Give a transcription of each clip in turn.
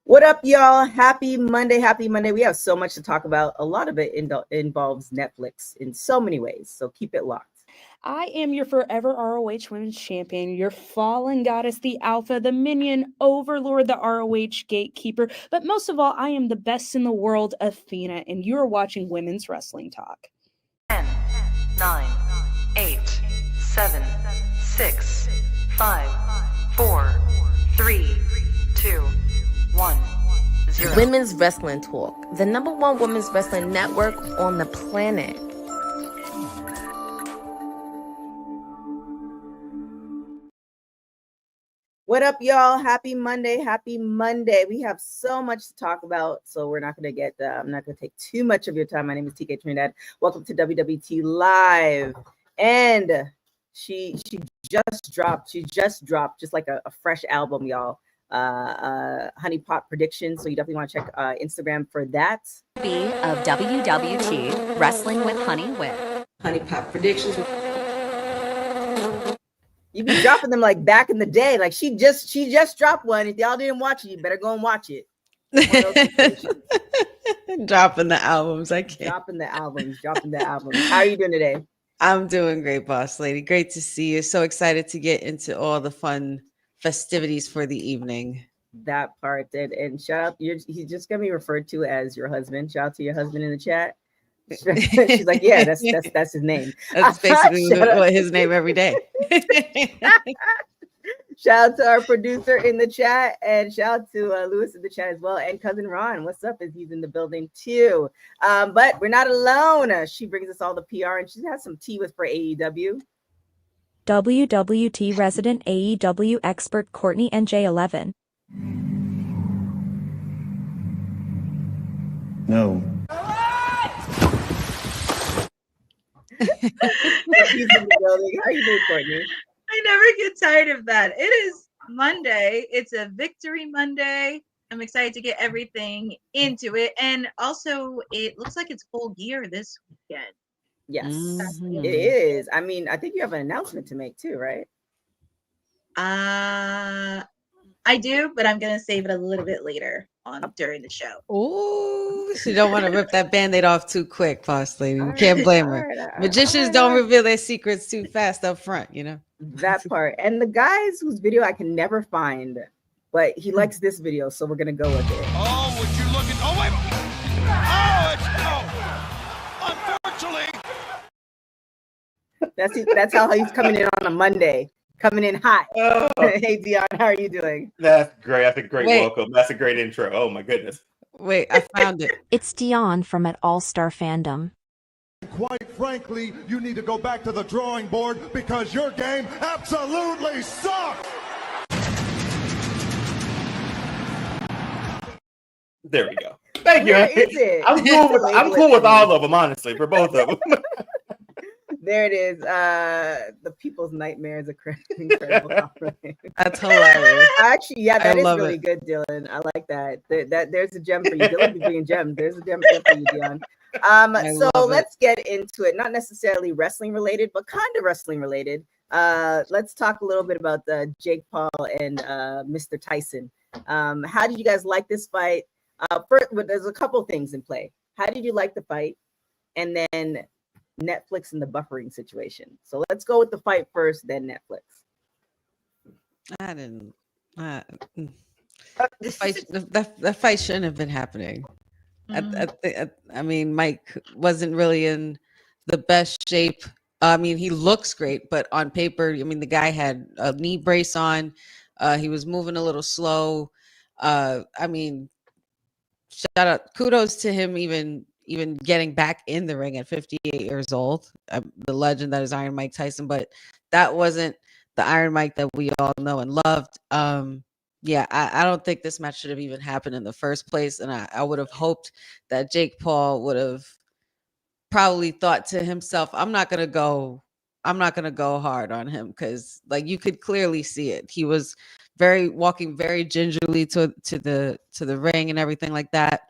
What up, y'all? Happy Monday. Happy Monday. We have so much to talk about. A lot of it involves Netflix in so many ways. So keep it locked. I am your forever ROH Women's Champion, your fallen goddess, the Alpha, the Minion, Overlord, the ROH Gatekeeper. But most of all, I am the best in the world, Athena, and you are watching Women's Wrestling Talk. 10, 9, 8, 7, 6, 5, 4, 3, 2, 1, 0. Women's Wrestling Talk, the #1 women's wrestling network on the planet. What up, y'all? Happy Monday. Happy Monday. We have so much to talk about, so we're not going to get, I'm not going to take too much of your time. My name is tktrinidad. Welcome to WWT Live. And she just dropped, just like a fresh album, y'all. Honey Pot Predictions. So you definitely want to check Instagram for that. Of WWT Wrestling with Honey with Honey Pot Predictions. You be dropping them like back in the day. Like she just dropped one. If y'all didn't watch it, you better go and watch it. Dropping the albums. I can't. Dropping the albums. How are you doing today? I'm doing great, boss lady. Great to see you. So excited to get into all the fun festivities for the evening. That part did. And shout out, he's just gonna be referred to as your husband. Shout out to your husband in the chat. She's like, yeah, that's his name. That's basically his name every day. Shout out to our producer in the chat, and shout out to Lewis in the chat as well, and cousin Ron. What's up? As he's in the building too. But we're not alone. She brings us all the PR, and she has some tea with for AEW. WWT resident AEW expert Courtney NJ11. No. He's in the building. How you doing, Courtney? I never get tired of that. It is Monday. It's a victory Monday. I'm excited to get everything into it. And also, it looks like it's Full Gear this weekend. Yes, It is. I mean, I think you have an announcement to make too, right? I do, but I'm going to save it a little bit later on during the show. Oh, she don't want to rip that Band-Aid off too quick, boss lady. You can't blame her. Magicians don't reveal their secrets too fast up front, you know? That part. And the guys whose video I can never find, but he likes this video, so we're going to go with it. Oh, would you look at... Oh, wait. Oh, it's... Oh, unfortunately. That's how he's coming in on a Monday. Coming in hot. Oh. Hey, Dion, how are you doing? That's great. That's a great welcome. That's a great intro. Oh, my goodness. Wait, I found it. It's Dion from at All Star Fandom. Quite frankly, you need to go back to the drawing board because your game absolutely sucks. There we go. Thank you. I'm cool with all of them, honestly, for both of them. There it is. The People's Nightmare is incredible. That's hilarious. Actually, yeah, that is really good, Dylan. I like that. There's a gem for you. Dylan be bringing gems. There's a gem for you, Dion. So let's get into it. Not necessarily wrestling related, but kind of wrestling related. Let's talk a little bit about Jake Paul and Mr. Tyson. How did you guys like this fight? First, there's a couple things in play. How did you like the fight? And then Netflix and the buffering situation. So let's go with the fight first, then Netflix. I didn't. The fight shouldn't have been happening. I mean, Mike wasn't really in the best shape. I mean, he looks great, but on paper, I mean, the guy had a knee brace on. He was moving a little slow. I mean, shout out, kudos to him even getting back in the ring at 58 years old. The legend that is Iron Mike Tyson, but that wasn't the Iron Mike that we all know and loved. I don't think this match should have even happened in the first place. And I would have hoped that Jake Paul would have probably thought to himself, I'm not going to go hard on him. Cause like you could clearly see it. He was walking very gingerly to the ring and everything like that.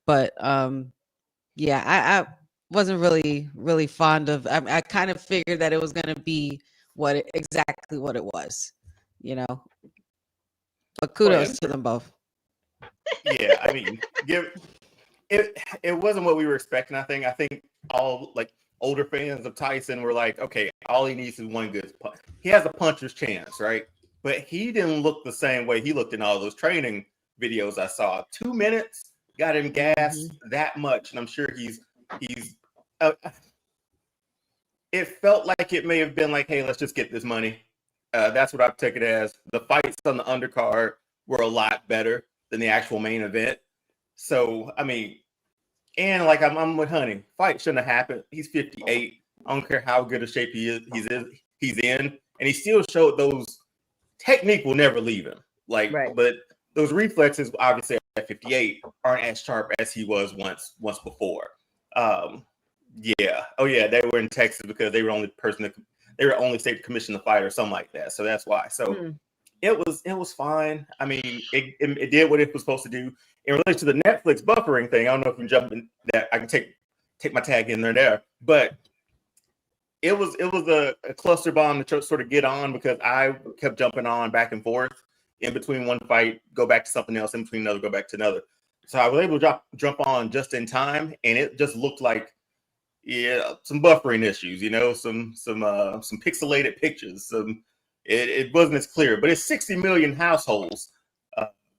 But, I wasn't really fond of. I kind of figured that it was going to be exactly what it was, you know. But kudos to them both. Yeah, I mean, it wasn't what we were expecting. I think all like older fans of Tyson were like, okay, all he needs is one good punch. He has a puncher's chance, right? But he didn't look the same way he looked in all those training videos I saw. 2 minutes got him gassed that much, and I'm sure he's. It felt like it may have been like, hey, let's just get this money. That's what I took it as. The fights on the undercard were a lot better than the actual main event. So, I mean, and like I'm with Honey. Fight shouldn't have happened. He's 58. I don't care how good a shape he's in. And he still showed those technique will never leave him. Like, but those reflexes, obviously at 58, aren't as sharp as he was once before. Yeah. Oh yeah, they were in Texas because they were only state to commission the fight or something like that. So that's why. So it was fine. I mean, it did what it was supposed to do. In relation to the Netflix buffering thing, I don't know if you can jump in that. I can take my tag in there, but it was a cluster bomb to sort of get on because I kept jumping on back and forth in between one fight, go back to something else, in between another, go back to another. So I was able to jump on just in time, and it just looked like some buffering issues, some pixelated pictures. It wasn't as clear, but it's 60 million households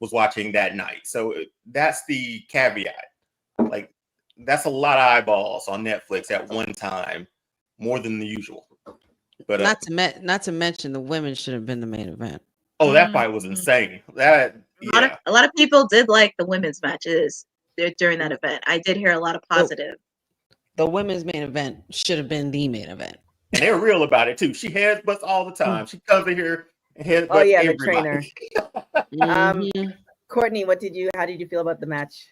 was watching that night. So that's the caveat. Like, that's a lot of eyeballs on Netflix at one time, more than the usual. But not to mention the women should have been the main event. Oh, that fight was insane. A lot of people did like the women's matches during that event. I did hear a lot of positive. The women's main event should have been the main event. And they're real about it too. She headbutts all the time. She comes in here and headbutts everybody. The trainer. Courtney, how did you feel about the match?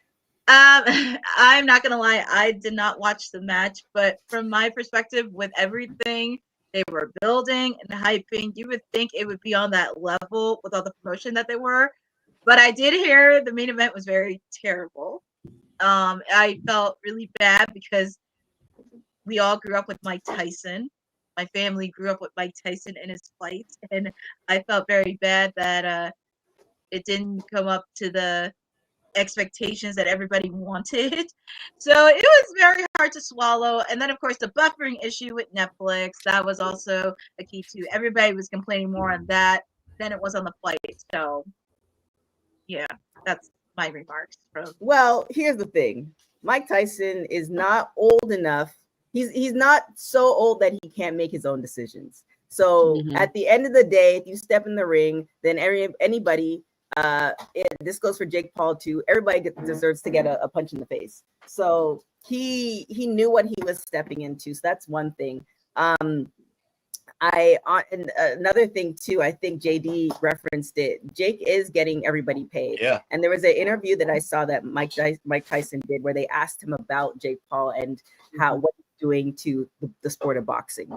I'm not gonna lie, I did not watch the match, but from my perspective, with everything they were building and hyping, you would think it would be on that level with all the promotion that they were. But I did hear the main event was very terrible. I felt really bad because we all grew up with Mike Tyson. My family grew up with Mike Tyson in his fights, and I felt very bad that it didn't come up to the expectations that everybody wanted. So it was very hard to swallow. And then, of course, the buffering issue with Netflix, that was also a key too. Everybody was complaining more on that than it was on the fight. So, yeah, that's my remarks. Well, here's the thing. Mike Tyson is not old enough. He's not so old that he can't make his own decisions. So at the end of the day, if you step in the ring, then anybody, this goes for Jake Paul too, everybody deserves to get a punch in the face. So he knew what he was stepping into. So that's one thing. And another thing too, I think JD referenced it. Jake is getting everybody paid. Yeah. And there was an interview that I saw that Mike Tyson did where they asked him about Jake Paul and what he's doing to the sport of boxing.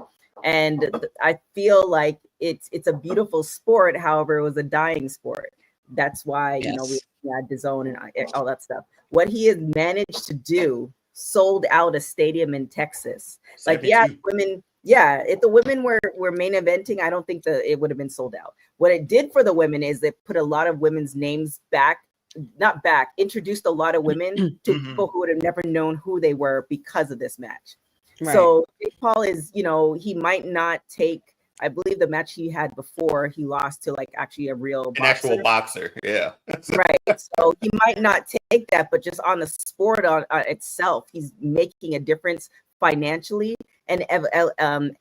And I feel like it's a beautiful sport. However, it was a dying sport. That's why we had DAZN and all that stuff. What he has managed to do, sold out a stadium in Texas. Like, women. Yeah, if the women were main eventing, I don't think that it would have been sold out. What it did for the women is it put a lot of women's names introduced a lot of women to people who would have never known who they were because of this match. Right. So Jake Paul is, he might not take, I believe the match he had before, he lost to like actually actual boxer. Yeah. Right. So he might not take that, but just on the sport on itself, he's making a difference financially and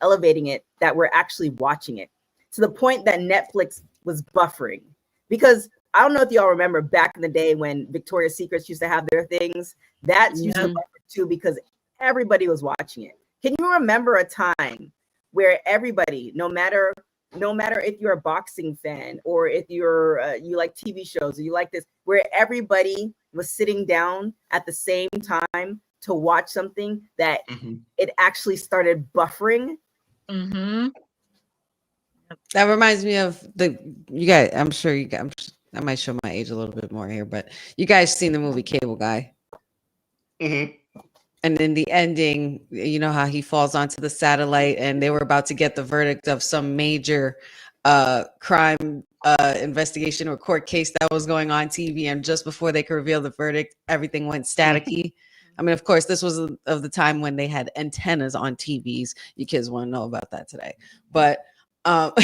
elevating it that we're actually watching it to the point that Netflix was buffering. Because I don't know if y'all remember back in the day when Victoria's Secrets used to have their things, that's used to buffer too because everybody was watching it. Can you remember a time where everybody, no matter if you're a boxing fan or if you're you like TV shows or you like this, where everybody was sitting down at the same time to watch something that it actually started buffering? That reminds me of you guys. I'm sure you guys. I might show my age a little bit more here, but you guys seen the movie Cable Guy? And in the ending, you know how he falls onto the satellite, and they were about to get the verdict of some major crime investigation or court case that was going on TV, and just before they could reveal the verdict, everything went staticky. I mean, of course, this was of the time when they had antennas on TVs. You kids want to know about that today, but yeah,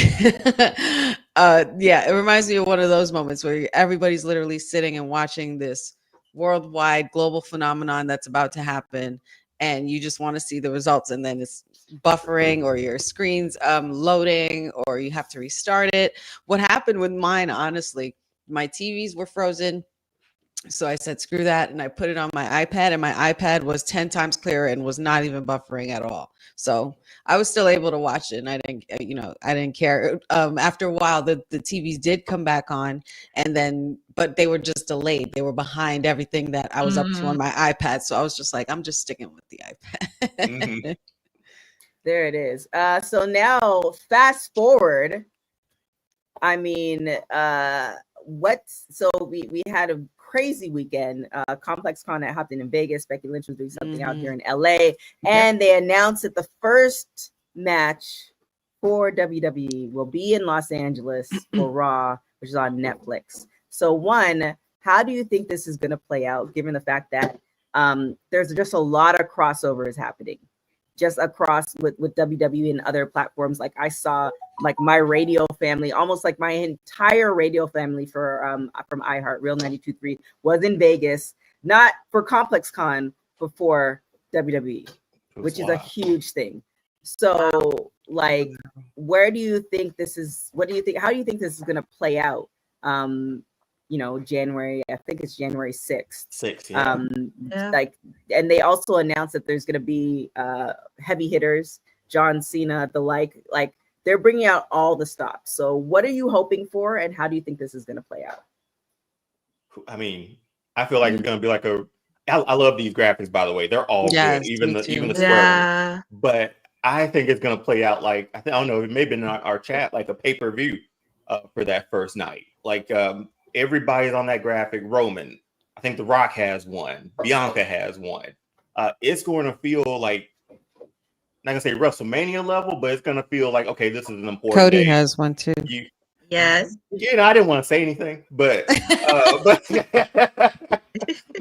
it reminds me of one of those moments where everybody's literally sitting and watching this worldwide global phenomenon that's about to happen, and you just want to see the results, and then it's buffering or your screen's loading or you have to restart it. What happened with mine, honestly, my TVs were frozen. So I said, screw that. And I put it on my iPad, and my iPad was 10 times clearer and was not even buffering at all. So I was still able to watch it, and I didn't care. After a while, the TVs did come back on, and then, but they were just delayed. They were behind everything that I was up to on my iPad. So I was just like, I'm just sticking with the iPad. There it is. So now fast forward. I mean, so we had a crazy weekend. Complex Con that happened in Vegas. Becky Lynch was doing something out here in LA, and they announced that the first match for WWE will be in Los Angeles for Raw, which is on Netflix. So one, how do you think this is going to play out, given the fact that there's just a lot of crossovers happening just across with WWE and other platforms? Like I saw like my radio family, almost like my entire radio family for from iHeart Real 92.3 was in Vegas, not for Complex Con, but for WWE, which is a huge thing. So like, where do you think this is? What do you think? How do you think this is going to play out? January, I think it's January 6th. Like, and they also announced that there's going to be heavy hitters, John Cena, the like they're bringing out all the stops. So what are you hoping for, and how do you think this is going to play out? I mean, I feel like it's going to be like I love these graphics, by the way. They're all good, even the square. But I think it's going to play out like, I don't know, it may have been in our chat, like a pay-per-view for that first night. Like, everybody's on that graphic. Roman, I think The Rock has one. Bianca has one. It's going to feel like, not gonna say WrestleMania level, but it's gonna feel like, okay, this is an important Cody day. has one too. Yes. I didn't want to say anything, but but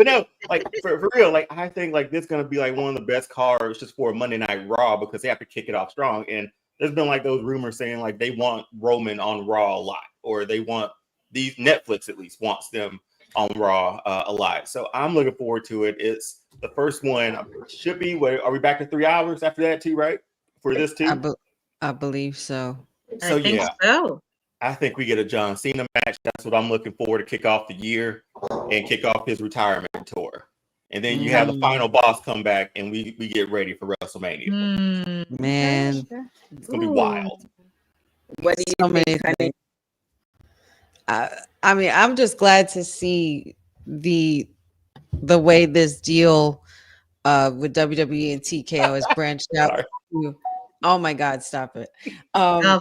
no, like for real, like I think like this is gonna be like one of the best cards just for Monday Night Raw, because they have to kick it off strong. And there's been like those rumors saying like they want Roman on Raw a lot, or they want these Netflix at least wants them on Raw a lot. So I'm looking forward to it. It's the first one. Should be. Are we back to 3 hours after that too? Right, for this too. I believe so. So yeah. So. I think we get a John Cena match. That's what I'm looking for to kick off the year and kick off his retirement tour. And then you have the final boss come back, and we get ready for WrestleMania. Man, it's gonna be wild. What do you think? I mean, I'm just glad to see the way this deal with WWE and TKO has branched out. Oh my God, stop it!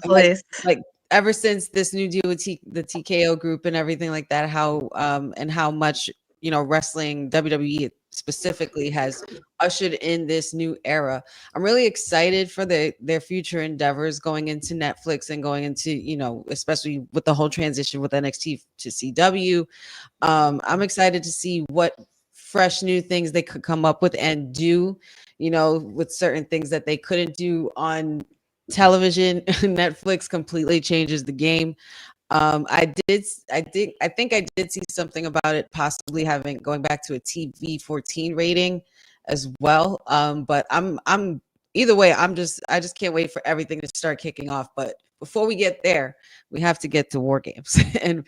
Please. Like ever since this new deal with the TKO group and everything like that, how much wrestling, WWE specifically, has ushered in this new era. I'm really excited for their future endeavors going into Netflix and going into, especially with the whole transition with NXT to CW. I'm excited to see what fresh new things they could come up with and do, with certain things that they couldn't do on television. Netflix completely changes the game. I think I did see something about it possibly going back to a TV 14 rating as well. But I'm either way, I just can't wait for everything to start kicking off. But before we get there, we have to get to War Games and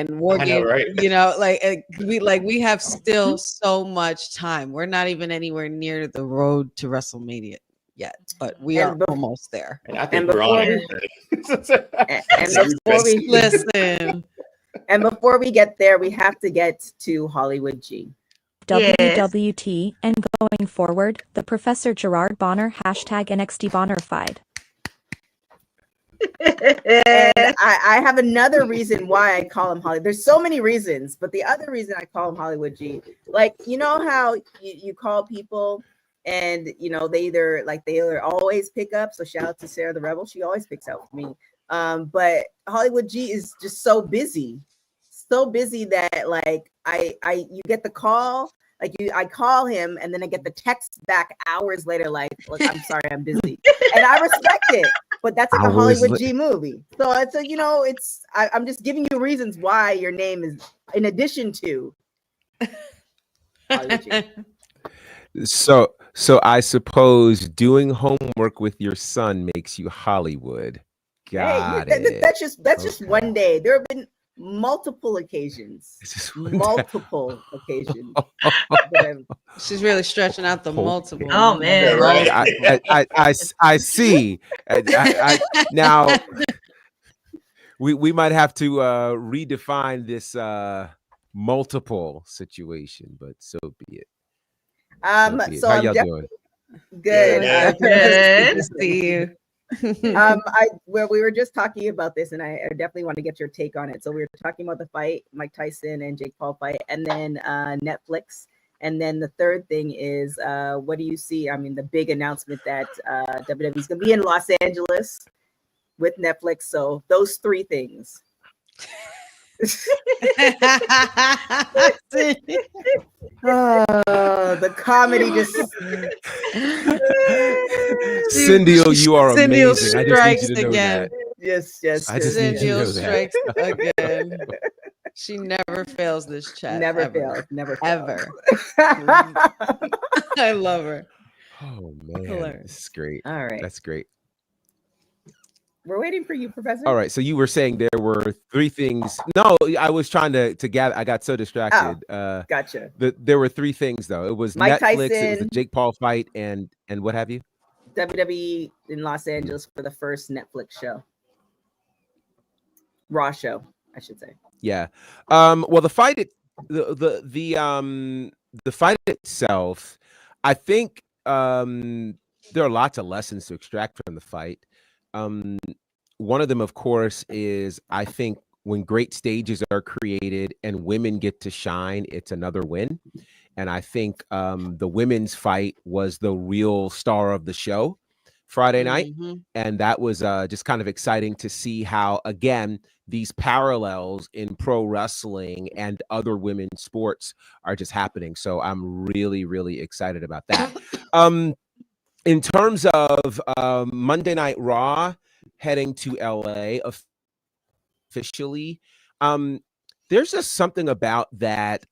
War Games. Right? We have still so much time. We're not even anywhere near the road to WrestleMania yet, but we are almost there. And I think we're on listen. And before we get there, we have to get to Hollywood G. WWT, and going forward, the Professor Gerard Bonner #NXT bonnerfide. And I have another reason why I call him Hollywood. There's so many reasons, but the other reason I call him Hollywood G, like, how you call people and they either always pick up. So shout out to Sarah the Rebel. She always picks out for me. But Hollywood G is just so busy that like you get the call, like I call him and then I get the text back hours later, like, look, I'm sorry, I'm busy, and I respect it. But that's like a Hollywood G movie, so it's a, you know, it's I'm just giving you reasons why your name is in addition to Hollywood G. So I suppose doing homework with your son makes you Hollywood. Got it. That's just one day. There have been multiple occasions. She's really stretching out the multiple. Oh man, right. I see. Now we might have to redefine this multiple situation, but so be it. So how I'm y'all doing? Good. Good to see you. Where we were just talking about this, and I definitely want to get your take on it. So we were talking about the fight, Mike Tyson and Jake Paul fight, and then Netflix. And then the third thing is, what do you see? I mean, the big announcement that WWE is going to be in Los Angeles with Netflix. So those three things. The comedy just. Cindy, you are Cindy amazing. I just need you to know again. that. Yes. I just need you to know that. Strikes again. She never fails this chat. Never ever. fails. Ever. I love her. Oh man, Hilarious. this is great. All right. That's great. We're waiting for you, Professor. All right. So you were saying there were three things. No, I was trying to gather. I got so distracted. Gotcha. There were three things though. It was Mike Netflix, Tyson, it was the Jake Paul fight, and what have you? WWE in Los Angeles for the first Netflix show. Raw show, I should say. Yeah. Well, the fight the fight itself, I think there are lots of lessons to extract from the fight. One of them, of course, is I think when great stages are created and women get to shine, it's another win. And I think the women's fight was the real star of the show Friday night. And that was just kind of exciting to see how, again, these parallels in pro wrestling and other women's sports are just happening. So I'm really, really excited about that. In terms of Monday Night Raw heading to LA officially, there's just something about that,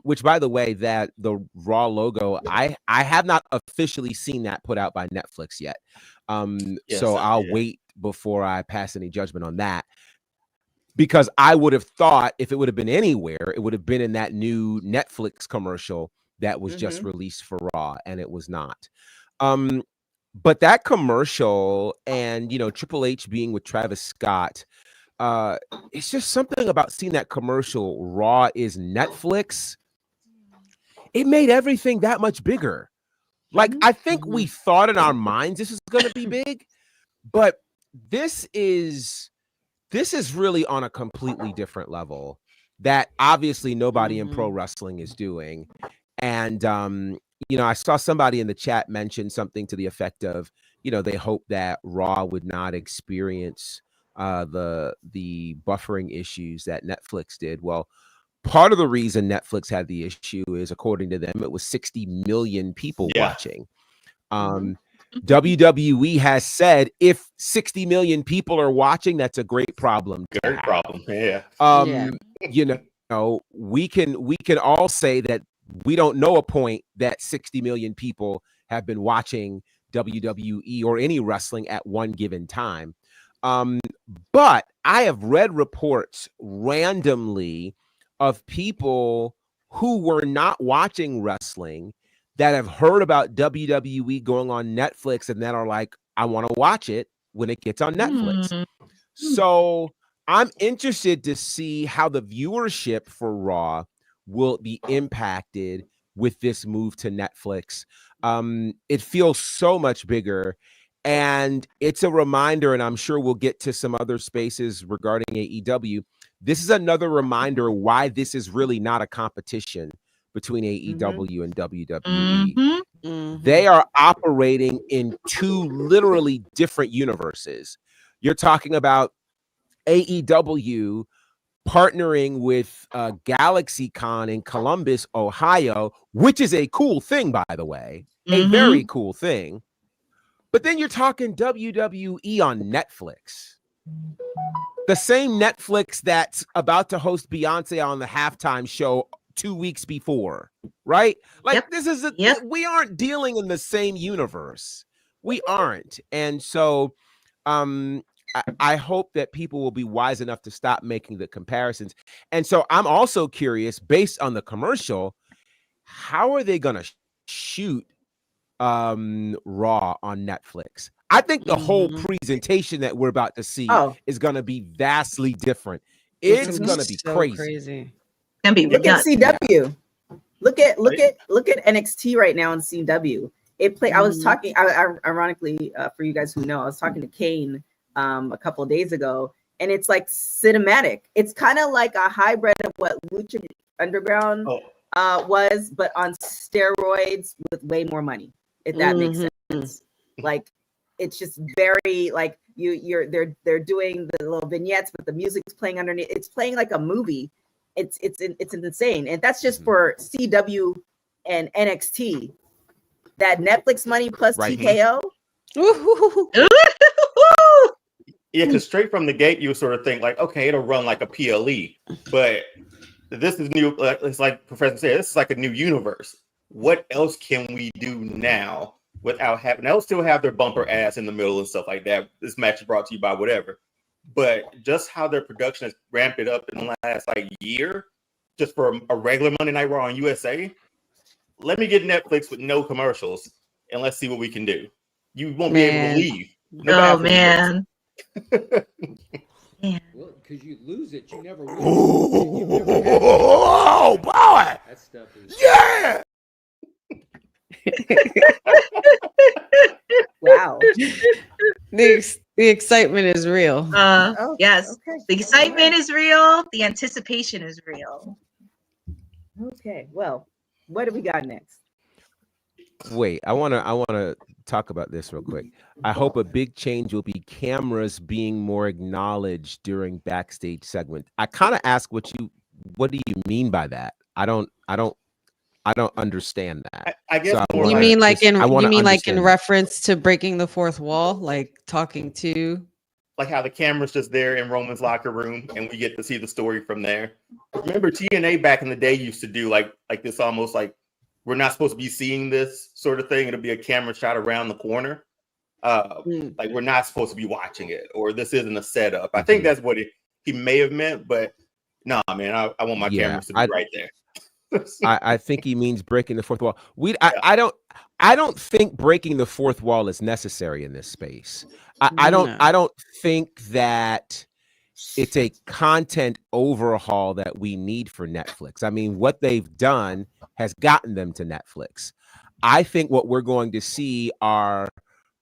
which, by the way, that the Raw logo, I have not officially seen that put out by Netflix yet. So I'll wait before I pass any judgment on that, because I would have thought if it would have been anywhere, it would have been in that new Netflix commercial that was just released for Raw, and it was not. But that commercial and, you know, Triple H being with Travis Scott, it's just something about seeing that commercial, Raw is Netflix. It made everything that much bigger. Like, I think we thought in our minds this is going to be big, but this is really on a completely different level that obviously nobody in pro wrestling is doing. And, you know, I saw somebody in the chat mention something to the effect of, you know, they hope that Raw would not experience the buffering issues that Netflix did. Well, part of the reason Netflix had the issue is, according to them, it was 60 million people watching. WWE has said if 60 million people are watching, that's a great problem. Great problem. Yeah. You know, we can all say that we don't know a point that 60 million people have been watching WWE or any wrestling at one given time. But I have read reports randomly of people who were not watching wrestling that have heard about WWE going on Netflix and that are like, I want to watch it when it gets on Netflix. So I'm interested to see how the viewership for Raw will be impacted with this move to Netflix. It feels so much bigger, and it's a reminder, and I'm sure we'll get to some other spaces regarding AEW. This is another reminder why this is really not a competition between AEW and WWE. They are operating in two literally different universes. You're talking about AEW partnering with GalaxyCon in Columbus, Ohio, which is a cool thing, by the way, a very cool thing. But then you're talking WWE on Netflix. The same Netflix that's about to host Beyonce on the halftime show 2 weeks before, right? Like this is we aren't dealing in the same universe. We aren't. And so I hope that people will be wise enough to stop making the comparisons. And so I'm also curious, based on the commercial, how are they going to shoot Raw on Netflix? I think the whole presentation that we're about to see is going to be vastly different. It's going to be so crazy. Gonna be look at CW. Look at NXT right now on CW. I was talking. Ironically, for you guys who know, I was talking to Kane a couple of days ago, and it's like cinematic. It's kind of like a hybrid of what Lucha Underground was, but on steroids with way more money. If that makes sense. Like it's just very like they're doing the little vignettes, but the music's playing underneath. It's playing like a movie. It's insane, and that's just for CW and NXT. That Netflix money plus TKO. Yeah, because straight from the gate, you sort of think like, okay, it'll run like a PLE, but this is new. It's like Professor said, this is like a new universe. What else can we do now without having? They'll still have their bumper ass in the middle and stuff like that. This match is brought to you by whatever. But just how their production has ramped it up in the last like year, just for a regular Monday Night Raw on USA. Let me get Netflix with no commercials, and let's see what we can do. You won't be able to leave. No man. Well, because you lose it, you never win. Oh boy! That stuff is Wow. The excitement is real. Yes. Okay. The excitement is real. The anticipation is real. Okay. Well, what do we got next? Wait, I wanna talk about this real quick. I hope a big change will be cameras being more acknowledged during backstage segment. I kind of ask what do you mean by that? I don't understand that. I guess you mean like in reference to breaking the fourth wall, like talking to, like how the camera's just there in Roman's locker room, and we get to see the story from there. Remember, TNA back in the day used to do like this, almost like we're not supposed to be seeing this sort of thing. It'll be a camera shot around the corner, like we're not supposed to be watching it, or this isn't a setup. I think that's what he may have meant, but nah, man, I want my cameras to be right there. I think he means breaking the fourth wall. I don't think breaking the fourth wall is necessary in this space. I don't think that it's a content overhaul that we need for Netflix. I mean, what they've done has gotten them to Netflix. I think what we're going to see are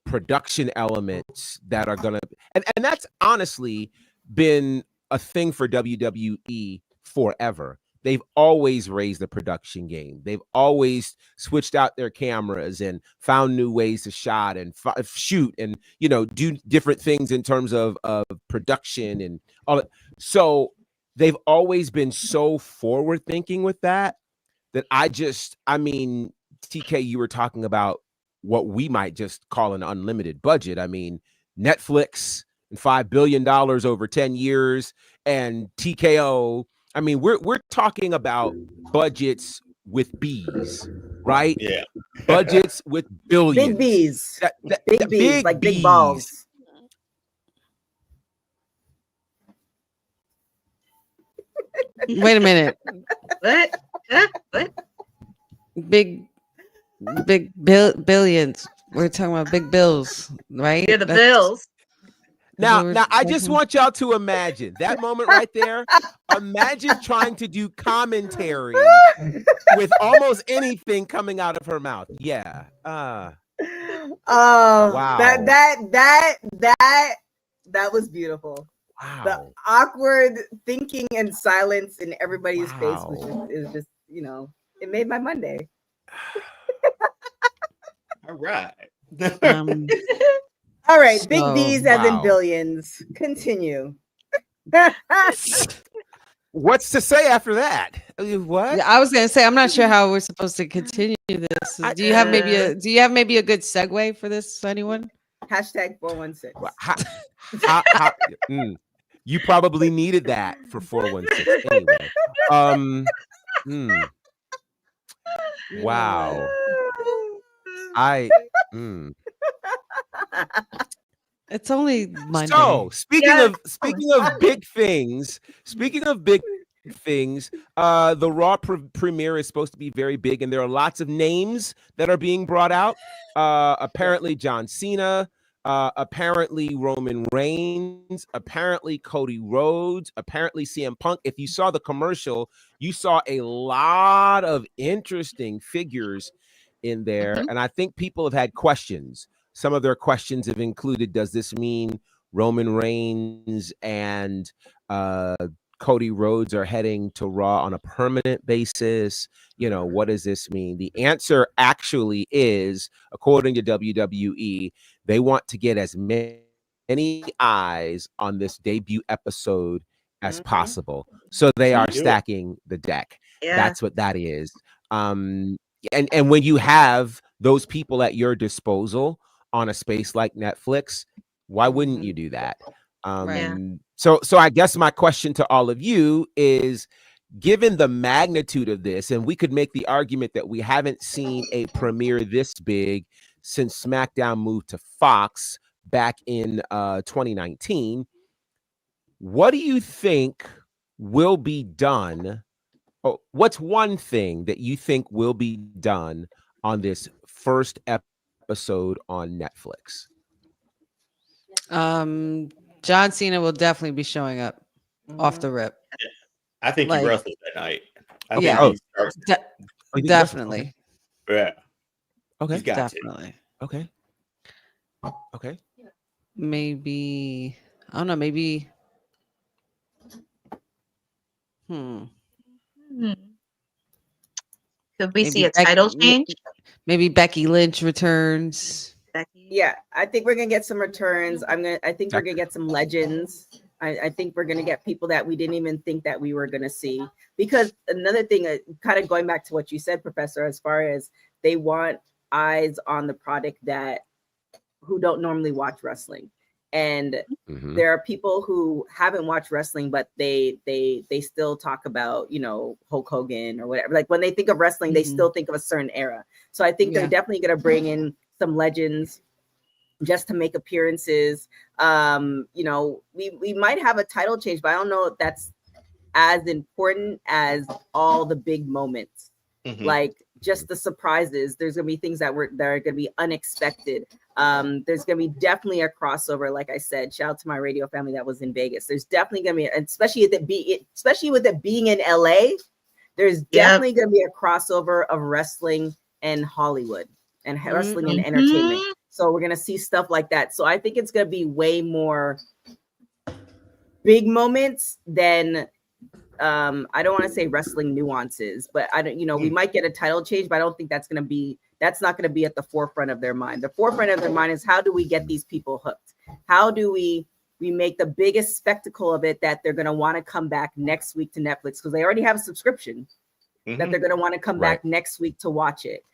production elements that are going to, and that's honestly been a thing for WWE forever. They've always raised the production game. They've always switched out their cameras and found new ways to shot and shoot and, do different things in terms of production and all that. So they've always been so forward thinking with that I mean, TK, you were talking about what we might just call an unlimited budget. I mean, Netflix and $5 billion over 10 years and TKO. I mean, we're talking about budgets with B's, right? Yeah. Budgets with billions. Big B's. Big B's, like big balls. Wait a minute. What? What? Big billions. We're talking about big bills, right? Yeah, the bills. Now, I just want y'all to imagine that moment right there. Imagine trying to do commentary with almost anything coming out of her mouth. Yeah. Wow. That was beautiful. Wow. The awkward thinking and silence in everybody's face is just, it made my Monday. All right. All right, big B's as in billions. Continue. What's to say after that? What? Yeah, I was gonna say I'm not sure how we're supposed to continue this. Do you have maybe a good segue for this? Anyone? Hashtag 416. You probably needed that for 416 anyway. Wow. It's only Monday. So speaking of big things, the Raw premiere is supposed to be very big, and there are lots of names that are being brought out. Apparently John Cena, apparently Roman Reigns, apparently Cody Rhodes, apparently CM Punk. If you saw the commercial, you saw a lot of interesting figures in there, and I think people have had questions. Some of their questions have included, does this mean Roman Reigns and Cody Rhodes are heading to Raw on a permanent basis? You know, what does this mean? The answer actually is, according to WWE, they want to get as many eyes on this debut episode as possible. So they are stacking the deck. Yeah. That's what that is. And when you have those people at your disposal on a space like Netflix, why wouldn't you do that? So I guess my question to all of you is, given the magnitude of this, and we could make the argument that we haven't seen a premiere this big since SmackDown moved to Fox back in 2019, what do you think will be done? What's one thing that you think will be done on this first episode on Netflix? John Cena will definitely be showing up off the rip. I think he wrestled that night. Definitely. Yeah. Okay. He's got definitely. Okay. Maybe, I don't know, maybe. Could we see a title change? Maybe Becky Lynch returns. Yeah, I think we're gonna get some returns. I think we're gonna get some legends. I think we're gonna get people that we didn't even think that we were gonna see. Because another thing, kind of going back to what you said, Professor, as far as they want eyes on the product that who don't normally watch wrestling. And there are people who haven't watched wrestling, but they still talk about, you know, Hulk Hogan or whatever. Like when they think of wrestling, they still think of a certain era. So I think they're definitely going to bring in some legends just to make appearances. You know, we might have a title change, but I don't know if that's as important as all the big moments. Like just the surprises. There's gonna be things that are gonna be unexpected. There's gonna be definitely a crossover. Like I said, shout out to my radio family that was in Vegas. There's definitely gonna be, especially with it being in LA, there's definitely gonna be a crossover of wrestling and Hollywood and wrestling and entertainment. So we're gonna see stuff like that. So I think it's gonna be way more big moments than I don't want to say wrestling nuances, but I don't, you know, we might get a title change, but I don't think that's not going to be at the forefront of their mind. The forefront of their mind is, how do we get these people hooked? How do we make the biggest spectacle of it that they're going to want to come back next week to Netflix, because they already have a subscription that they're going to want to come back next week to watch it.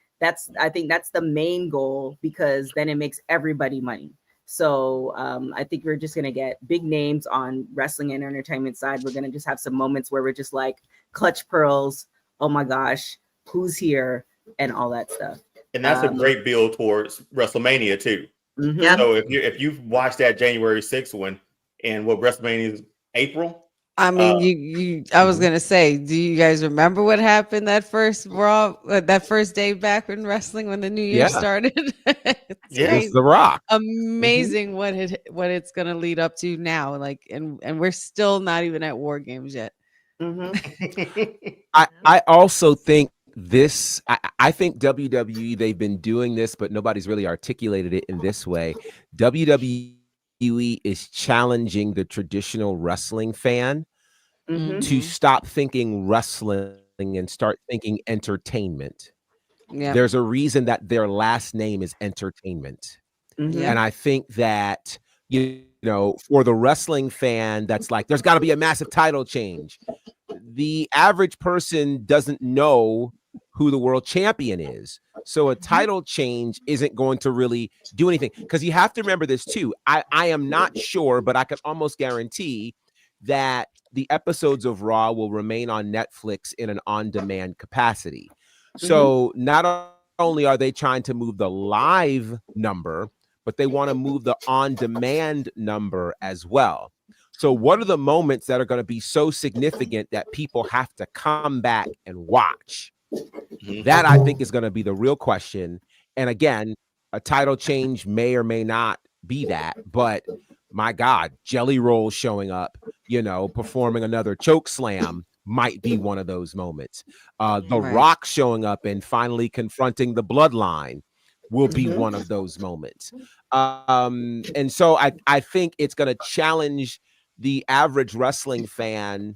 I think that's the main goal, because then it makes everybody money. So I think we're just going to get big names on wrestling and entertainment side. We're going to just have some moments where we're just like clutch pearls. Oh my gosh, who's here? And all that stuff. And that's a great build towards WrestleMania too. So if you've watched that January 6th one, and what WrestleMania is April. I mean, I was gonna say, do you guys remember what happened that first Raw, that first day back in wrestling when the new year started? It's The Rock. Amazing what it's gonna lead up to now. Like, and we're still not even at War Games yet. I also think I think WWE, they've been doing this, but nobody's really articulated it in this way. WWE is challenging the traditional wrestling fan to stop thinking wrestling and start thinking entertainment. There's a reason that their last name is entertainment. And I think that, you know, for the wrestling fan that's like, there's got to be a massive title change. The average person doesn't know who the world champion is. So a title change isn't going to really do anything, because you have to remember this too. I am not sure, but I can almost guarantee that the episodes of Raw will remain on Netflix in an on-demand capacity. So not only are they trying to move the live number, but they want to move the on-demand number as well. So what are the moments that are going to be so significant that people have to come back and watch? That, I think, is going to be the real question. And again, a title change may or may not be that, but my God, Jelly Roll showing up, you know, performing another choke slam might be one of those moments. The Rock showing up and finally confronting the Bloodline will be one of those moments. And so I think it's going to challenge the average wrestling fan.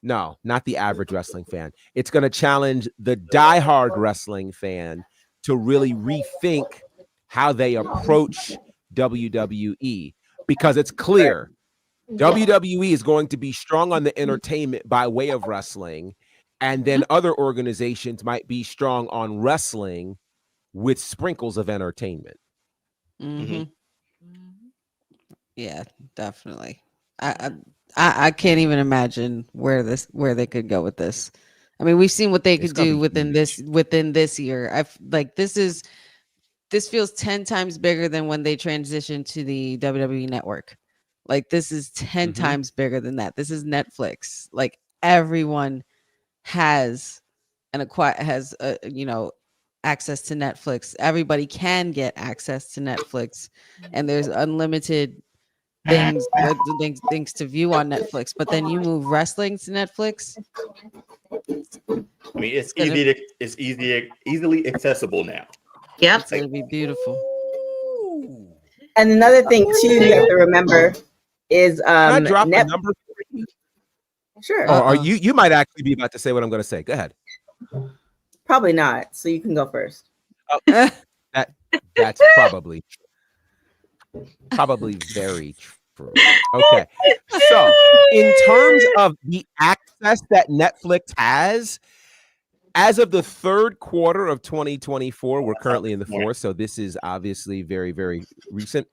No, not the average wrestling fan. It's going to challenge the diehard wrestling fan to really rethink how they approach WWE, because it's clear WWE is going to be strong on the entertainment by way of wrestling, and then other organizations might be strong on wrestling with sprinkles of entertainment. Yeah, definitely. I can't even imagine where they could go with this. I mean, we've seen what they could do within this year. This feels 10 times bigger than when they transitioned to the WWE network. Like, this is 10 times bigger than that. This is Netflix. Like, everyone has you know, access to Netflix. Everybody can get access to Netflix, and there's unlimited things to view on Netflix. But then you move wrestling to Netflix. I mean, it's easily accessible now. Yep. It's gonna be beautiful. And another thing too, you have to remember is Can I drop the number? Sure. Or you might actually be about to say what I'm going to say. Go ahead. Probably not. So you can go first. That's probably very true. Okay. So in terms of the access that Netflix has, as of the third quarter of 2024, we're currently in the fourth, so this is obviously very, very recent.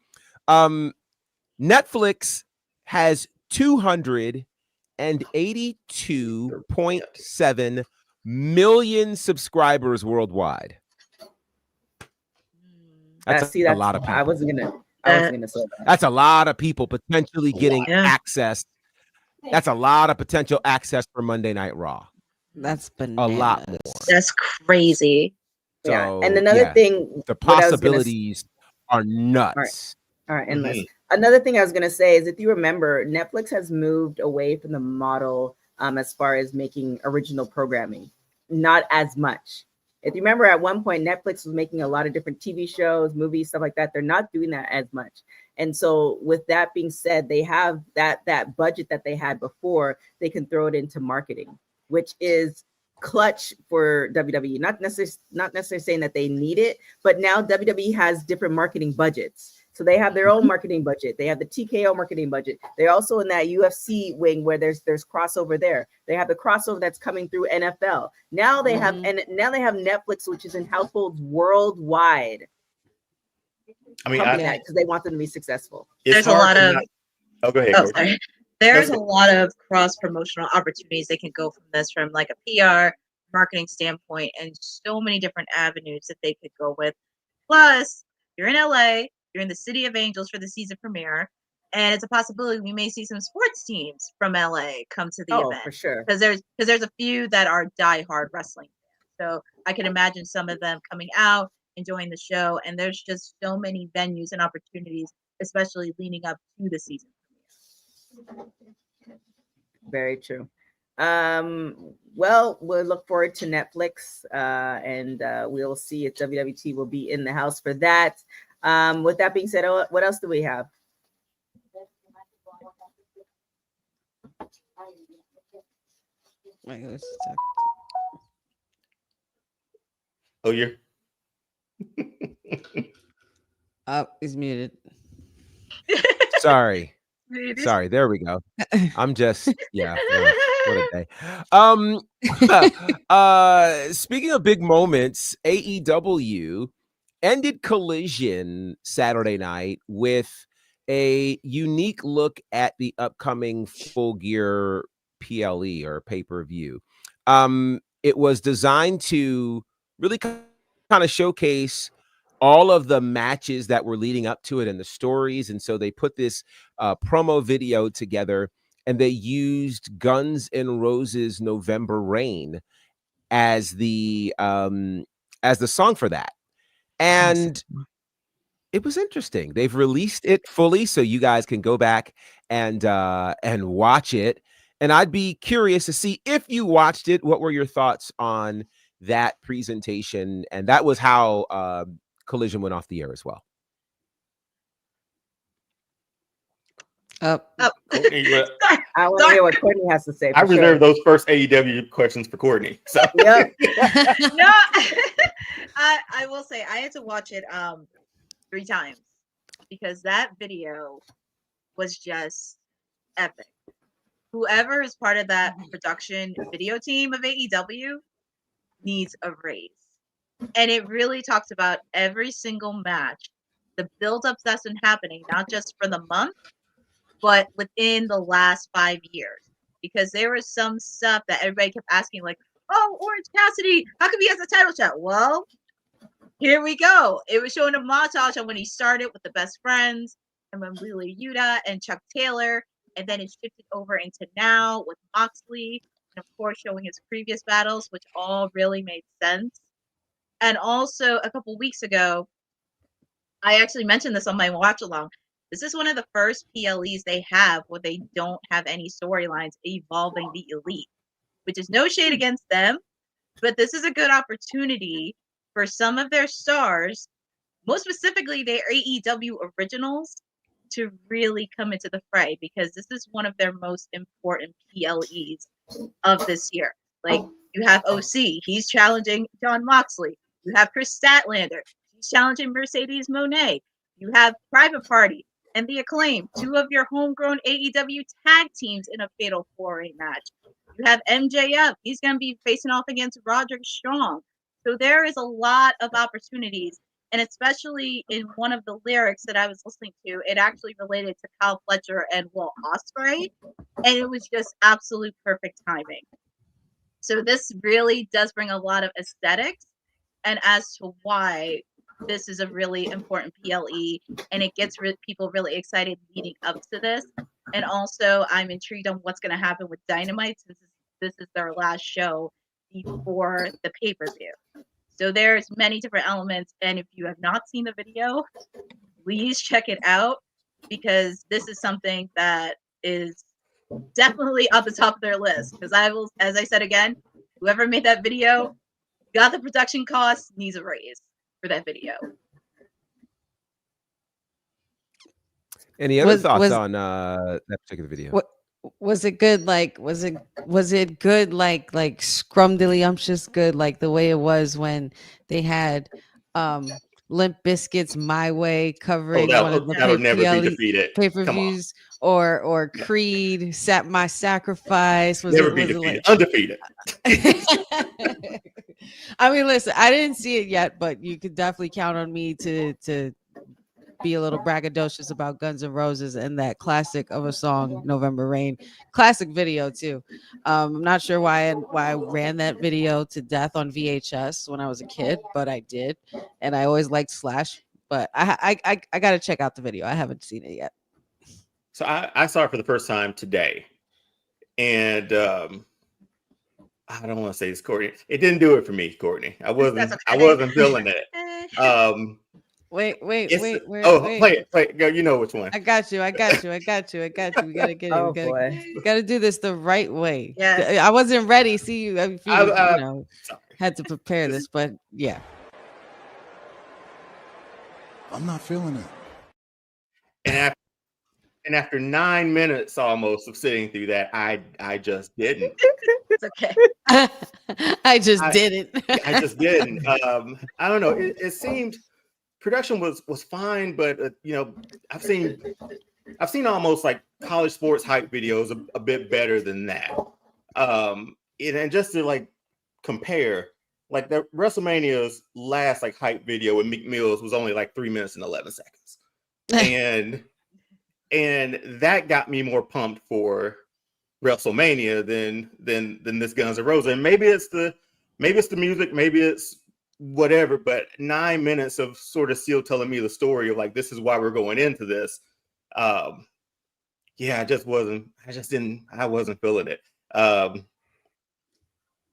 Netflix has 282.7 million subscribers worldwide. That's a lot of people. I wasn't gonna say that. That's a lot of people potentially getting access. That's a lot of potential access for Monday Night Raw. That's bananas. A lot more. That's crazy. So, yeah. And another thing, the possibilities are nuts. All right, endless. Another thing I was gonna say is, if you remember, Netflix has moved away from the model as far as making original programming. Not as much. If you remember, at one point, Netflix was making a lot of different TV shows, movies, stuff like that. They're not doing that as much. And so with that being said, they have that budget that they had before, they can throw it into marketing, which is clutch for WWE. Not necessarily saying that they need it, but now WWE has different marketing budgets. So they have their own marketing budget. They have the TKO marketing budget. They're also in that UFC wing where there's crossover there. They have the crossover that's coming through NFL. Now they have Netflix, which is in households worldwide. I mean, because they want them to be successful. There's a lot of. Go ahead. Sorry. There's a lot of cross promotional opportunities they can go from this, from like a PR marketing standpoint, and so many different avenues that they could go with. Plus, you're in LA. You're in the City of Angels for the season premiere, and it's a possibility we may see some sports teams from LA come to the event. For sure. Because there's a few that are diehard wrestling fans. So I can imagine some of them coming out, enjoying the show, and there's just so many venues and opportunities, especially leading up to the season premiere. Very true. Well, we'll look forward to Netflix, and we'll see if WWT will be in the house for that. With that being said, what else do we have? Oh, you're he's muted. Sorry. There we go. I'm just what a day. Speaking of big moments, AEW ended Collision Saturday night with a unique look at the upcoming Full Gear PLE or pay-per-view. It was designed to really kind of showcase all of the matches that were leading up to it and the stories. And so they put this promo video together, and they used Guns N' Roses' November Rain as the song for that. And it was interesting. They've released it fully, so you guys can go back and watch it. And I'd be curious to see, if you watched it, what were your thoughts on that presentation? And that was how Collision went off the air as well. Courtney, I want to hear what Courtney has to say. I reserve those first AEW questions for Courtney. So. Yep. No, I will say I had to watch it 3 times because that video was just epic. Whoever is part of that production video team of AEW needs a raise. And it really talks about every single match, the build-ups that's been happening, not just for the month, but within the last 5 years. Because there was some stuff that everybody kept asking, like, oh, Orange Cassidy, how come he has a title shot? Well, here we go. It was showing a montage of when he started with the Best Friends, and when Wheeler Yuta and Chuck Taylor, and then it shifted over into now with Moxley, and of course showing his previous battles, which all really made sense. And also a couple weeks ago, I actually mentioned this on my watch along. This is one of the first PLEs they have where they don't have any storylines involving the Elite, which is no shade against them, but this is a good opportunity for some of their stars, most specifically their AEW originals, to really come into the fray, because this is one of their most important PLEs of this year. Like, you have OC, he's challenging John Moxley. You have Chris Statlander, he's challenging Mercedes Moné. You have Private Party and The Acclaim, 2 of your homegrown AEW tag teams in a fatal 4-way match. You have MJF, he's going to be facing off against Roderick Strong. So there is a lot of opportunities. And especially in one of the lyrics that I was listening to, it actually related to Kyle Fletcher and Will Ospreay. And it was just absolute perfect timing. So this really does bring a lot of aesthetics. And as to why this is a really important PLE, and it gets people really excited leading up to this. And also, I'm intrigued on what's going to happen with Dynamite, since this is their last show before the pay-per-view. So there's many different elements, and if you have not seen the video, please check it out, because this is something that is definitely up the top of their list. Because I will, as I said again, whoever made that video, got the production costs, needs a raise for that video. Any other thoughts on that particular video? Was it good? Was it good? Like scrumdiddlyumptious good, like the way it was when they had Limp Bizkit's "My Way" covering one of the pay-per-views, or Creed "My Sacrifice." Never be defeated. Undefeated. I mean, listen, I didn't see it yet, but you could definitely count on me to be a little braggadocious about Guns N' Roses and that classic of a song, November Rain. Classic video too. I'm not sure why I ran that video to death on VHS when I was a kid, but I did, and I always liked Slash. But I got to check out the video. I haven't seen it yet. So I saw it for the first time today, and I don't want to say this, Courtney. It didn't do it for me, Courtney. I wasn't feeling it. Wait. Play it. Go, you know which one. I got you. We gotta get it. We gotta do this the right way. Yeah. I wasn't ready. See you. Had to prepare this, but yeah. I'm not feeling it. And after 9 minutes almost of sitting through that, I just didn't. It's okay. I just didn't. I just didn't. I don't know. It seemed production was fine, but I've seen I've seen almost like college sports hype videos a bit better than that. And just to like compare, like the WrestleMania's last like hype video with Meek Mills was only like 3 minutes and 11 seconds. and that got me more pumped for WrestleMania than this Guns N' Roses. And maybe it's the music, maybe it's whatever, but 9 minutes of sort of still telling me the story of like, this is why we're going into this. Yeah, I wasn't feeling it.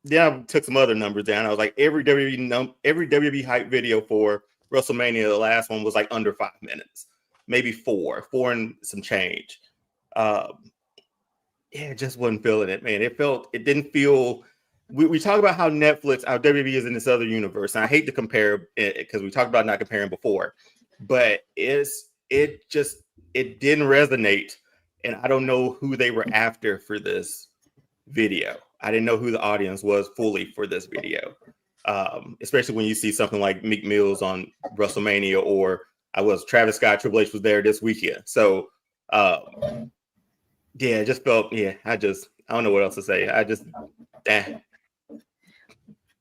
Then I took some other numbers down. I was like, every WWE hype video for WrestleMania, the last one was like under 5 minutes, maybe four and some change. Yeah, just wasn't feeling it, man. It didn't feel. We talk about how WWE is in this other universe, and I hate to compare it because we talked about not comparing before, but it didn't resonate, and I don't know who they were after for this video. I didn't know who the audience was fully for this video, especially when you see something like Meek Mills on WrestleMania, or Travis Scott, Triple H was there this weekend. So, yeah, it just felt, I don't know what else to say.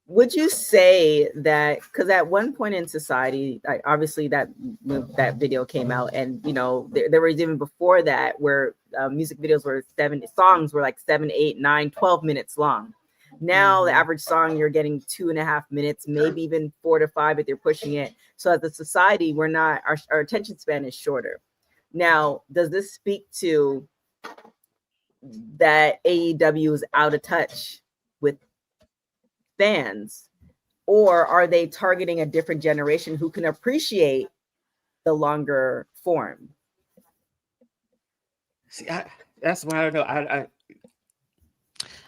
Would you say that, because at one point in society, obviously that video came out, and there was even before that where music videos were songs were like 7, 8, 9, 12 minutes long. Now the average song you're getting 2.5 minutes, maybe even 4 to 5 if you're pushing it. So as a society, we're not, our attention span is shorter. Now, does this speak to that AEW is out of touch with fans, or are they targeting a different generation who can appreciate the longer form? See, that's why I don't know.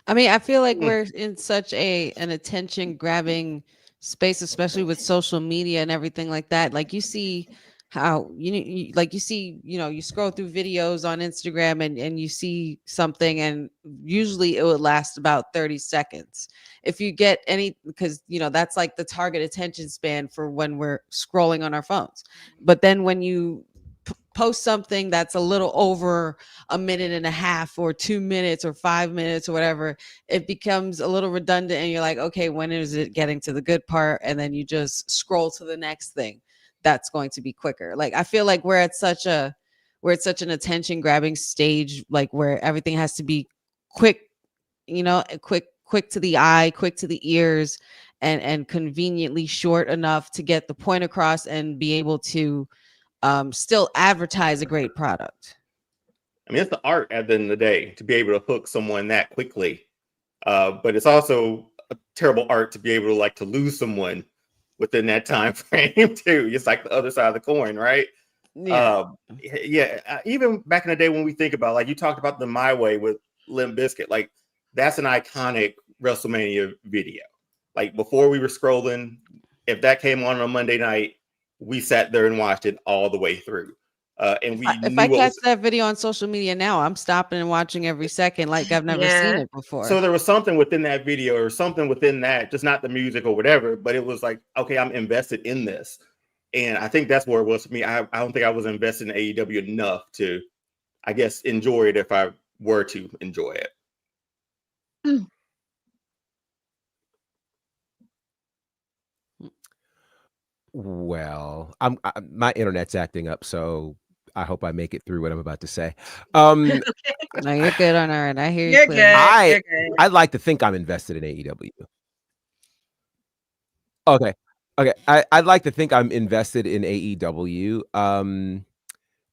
I mean, I feel like we're in such an attention grabbing space, especially with social media and everything like that. Like you see how you scroll through videos on Instagram and you see something, and usually it would last about 30 seconds. If you get any, because that's like the target attention span for when we're scrolling on our phones. But then when you post something that's a little over 1.5 minutes or 2 minutes or 5 minutes or whatever, it becomes a little redundant, and you're like, okay, when is it getting to the good part? And then you just scroll to the next thing that's going to be quicker. Like I feel like we're at such an attention grabbing stage, like where everything has to be quick, quick to the eye, quick to the ears, and conveniently short enough to get the point across and be able to still advertise a great product. I mean, it's the art at the end of the day to be able to hook someone that quickly, but it's also a terrible art to be able to lose someone within that time frame too. It's like the other side of the coin, right? Yeah. Even back in the day when we think about, like you talked about the My Way with Limp Bizkit, like that's an iconic WrestleMania video. Like before we were scrolling, if that came on a Monday night, we sat there and watched it all the way through. And if I catch that video on social media now, I'm stopping and watching every second like I've never seen it before. So there was something within that video or something within that, just not the music or whatever, but it was like, okay, I'm invested in this. And I think that's where it was for me. I don't think I was invested in AEW enough to, I guess, enjoy it if I were to enjoy it. Well, my internet's acting up, so I hope I make it through what I'm about to say. Okay. No, you're good on our end. I hear you. I'd like to think I'm invested in AEW. Okay. I'd like to think I'm invested in AEW.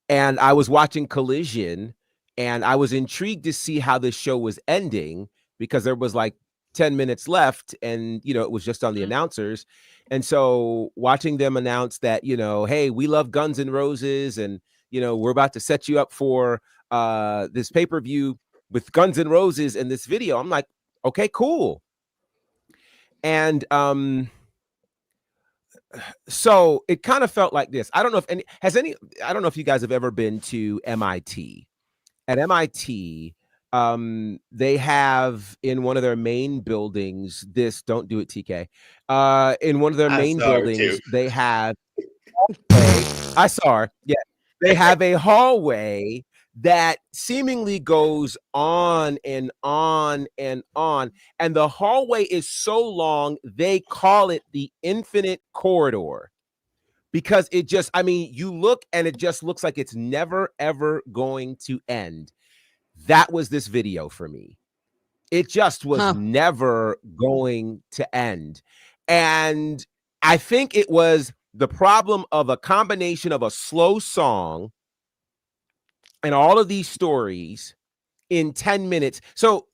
And I was watching Collision, and I was intrigued to see how this show was ending because there was like 10 minutes left, and it was just on the announcers. And so watching them announce that, hey, we love Guns N' Roses, and we're about to set you up for this pay-per-view with Guns N' Roses in this video. I'm like, okay, cool. And so it kind of felt like this. I don't know if you guys have ever been to MIT. At MIT, they have in one of their main buildings, don't do it, TK. In one of their main buildings, they have, I saw her. Yeah. They have a hallway that seemingly goes on and on and on. And the hallway is so long, they call it the infinite corridor. Because it just, I mean, you look and it just looks like it's never, ever going to end. That was this video for me. It just was never going to end. And I think it was the problem of a combination of a slow song and all of these stories in 10 minutes. So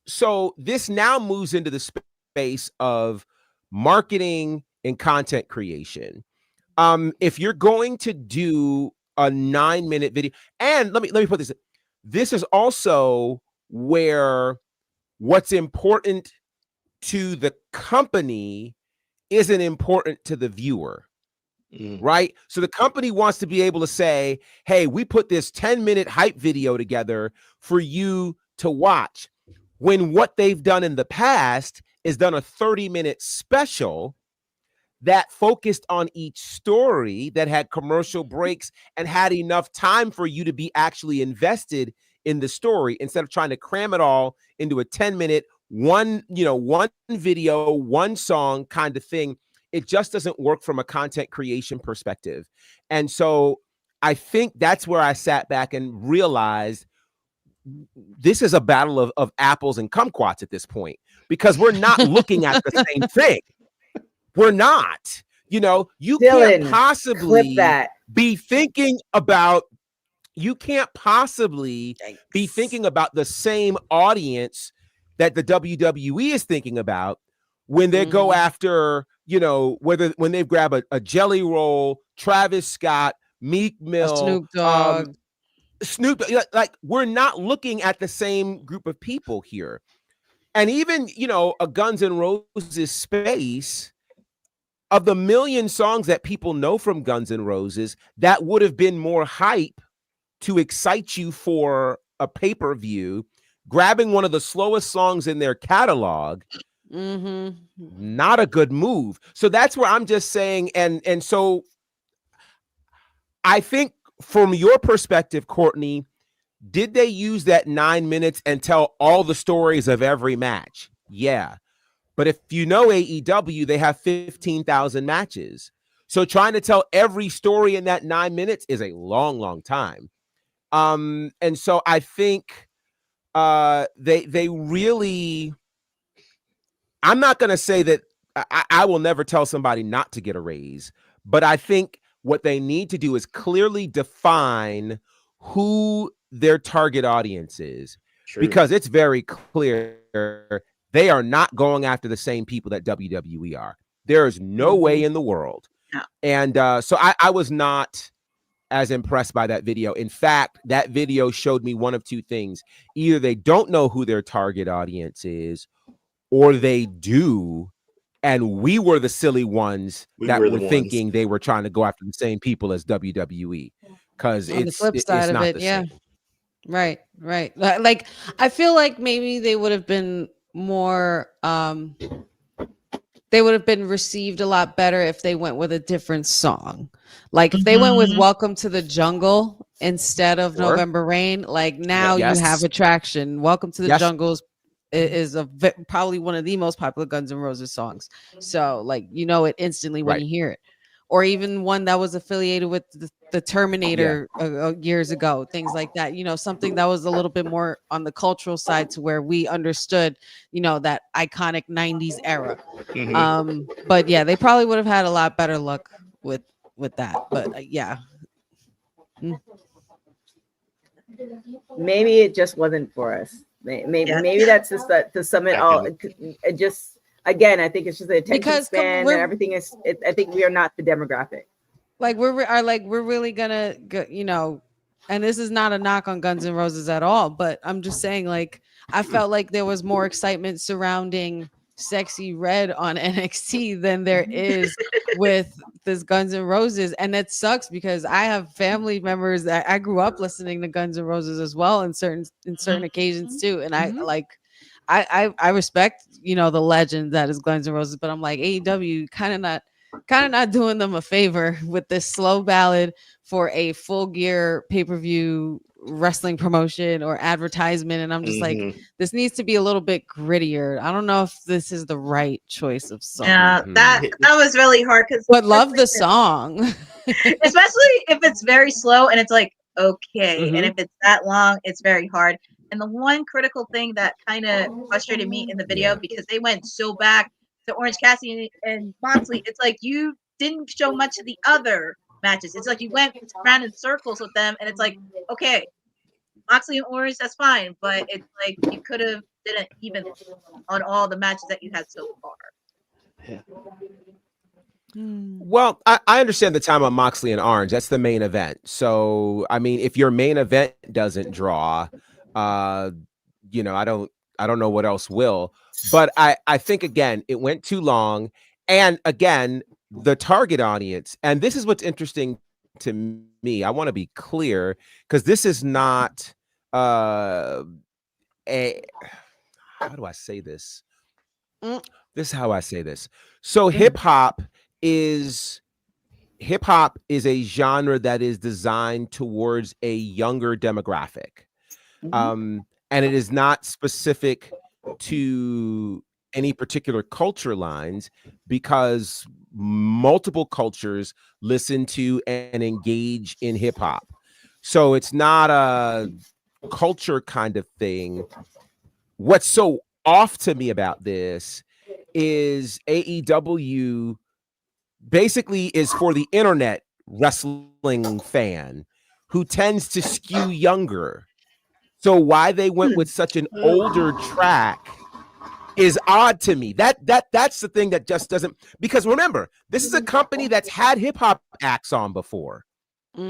this now moves into the space of marketing and content creation. If you're going to do a 9-minute video, and let me put this, this is also where what's important to the company isn't important to the viewer, right? So the company wants to be able to say, hey, we put this 10-minute hype video together for you to watch, when what they've done in the past is done a 30-minute special that focused on each story, that had commercial breaks and had enough time for you to be actually invested in the story, instead of trying to cram it all into a 10-minute, one video, one song kind of thing. It just doesn't work from a content creation perspective. And so I think that's where I sat back and realized this is a battle of apples and kumquats at this point, because we're not looking at the same thing. We're not, you Dylan, can't possibly be thinking about, be thinking about the same audience that the WWE is thinking about when they go after, when they grab a Jelly Roll, Travis Scott, Meek Mill, Snoop Dogg. Like, we're not looking at the same group of people here. And even, a Guns N' Roses space, of the million songs that people know from Guns N' Roses, that would have been more hype to excite you for a pay-per-view, grabbing one of the slowest songs in their catalog, not a good move. So that's where I'm just saying, and so I think from your perspective, Courtney, did they use that 9 minutes and tell all the stories of every match? Yeah. But if you know AEW, they have 15,000 matches. So trying to tell every story in that 9 minutes is a long, long time. And so I think they really, I'm not going to say that I will never tell somebody not to get a raise, but I think what they need to do is clearly define who their target audience is. True. Because it's very clear they are not going after the same people that WWE are. There is no way in the world. No. And so I was not as impressed by that video. In fact, that video showed me one of two things. Either they don't know who their target audience is, or they do, and we were the silly ones that were thinking they were trying to go after the same people as WWE. Because it's the flip side of it, yeah. Same. Right. Like, I feel like maybe they would have been more they would have been received a lot better if they went with a different song. Like if they went with Welcome to the Jungle instead of November Rain, like now you have attraction. Welcome to the Jungle is probably one of the most popular Guns N' Roses songs. So like, it instantly when you hear it. Or even one that was affiliated with the Terminator years ago, things like that. Something that was a little bit more on the cultural side, to where we understood, that iconic 90s era. But yeah, they probably would have had a lot better luck with that. But yeah. Maybe it just wasn't for us. Maybe that's just to sum it all. It just. Again, I think it's just the attention span and everything is. I think we are not the demographic. Like we're really gonna go, and this is not a knock on Guns N' Roses at all, but I'm just saying, like, I felt like there was more excitement surrounding Sexy Red on NXT than there is with this Guns N' Roses, and it sucks because I have family members that I grew up listening to Guns N' Roses as well in certain occasions too, and I respect the legend that is Guns N' Roses, but I'm like, AEW kind kind of not doing them a favor with this slow ballad for a Full Gear pay-per-view wrestling promotion or advertisement. And I'm just like, this needs to be a little bit grittier. I don't know if this is the right choice of song. Yeah, that was really hard because. But love the song, especially if it's very slow and it's like okay, and if it's that long, it's very hard. And the one critical thing that kind of frustrated me in the video because they went so back to Orange Cassidy and Moxley, it's like you didn't show much of the other matches. It's like you went around in circles with them, and it's like, okay, Moxley and Orange, that's fine, but it's like you could have didn't even on all the matches that you had so far. Yeah. Well, I understand the time on Moxley and Orange. That's the main event. So, I mean, if your main event doesn't draw, you know, I don't know what else will. But I think, again, it went too long. And again, the target audience, and this is what's interesting to me. I want to be clear because this is not how do I say this? This is how I say this. So hip hop is a genre that is designed towards a younger demographic. And it is not specific to any particular culture lines because multiple cultures listen to and engage in hip hop. So it's not a culture kind of thing. What's so off to me about this is AEW basically is for the internet wrestling fan who tends to skew younger. So why they went with such an older track is odd to me. That's the thing that just doesn't, because remember, this is a company that's had hip hop acts on before.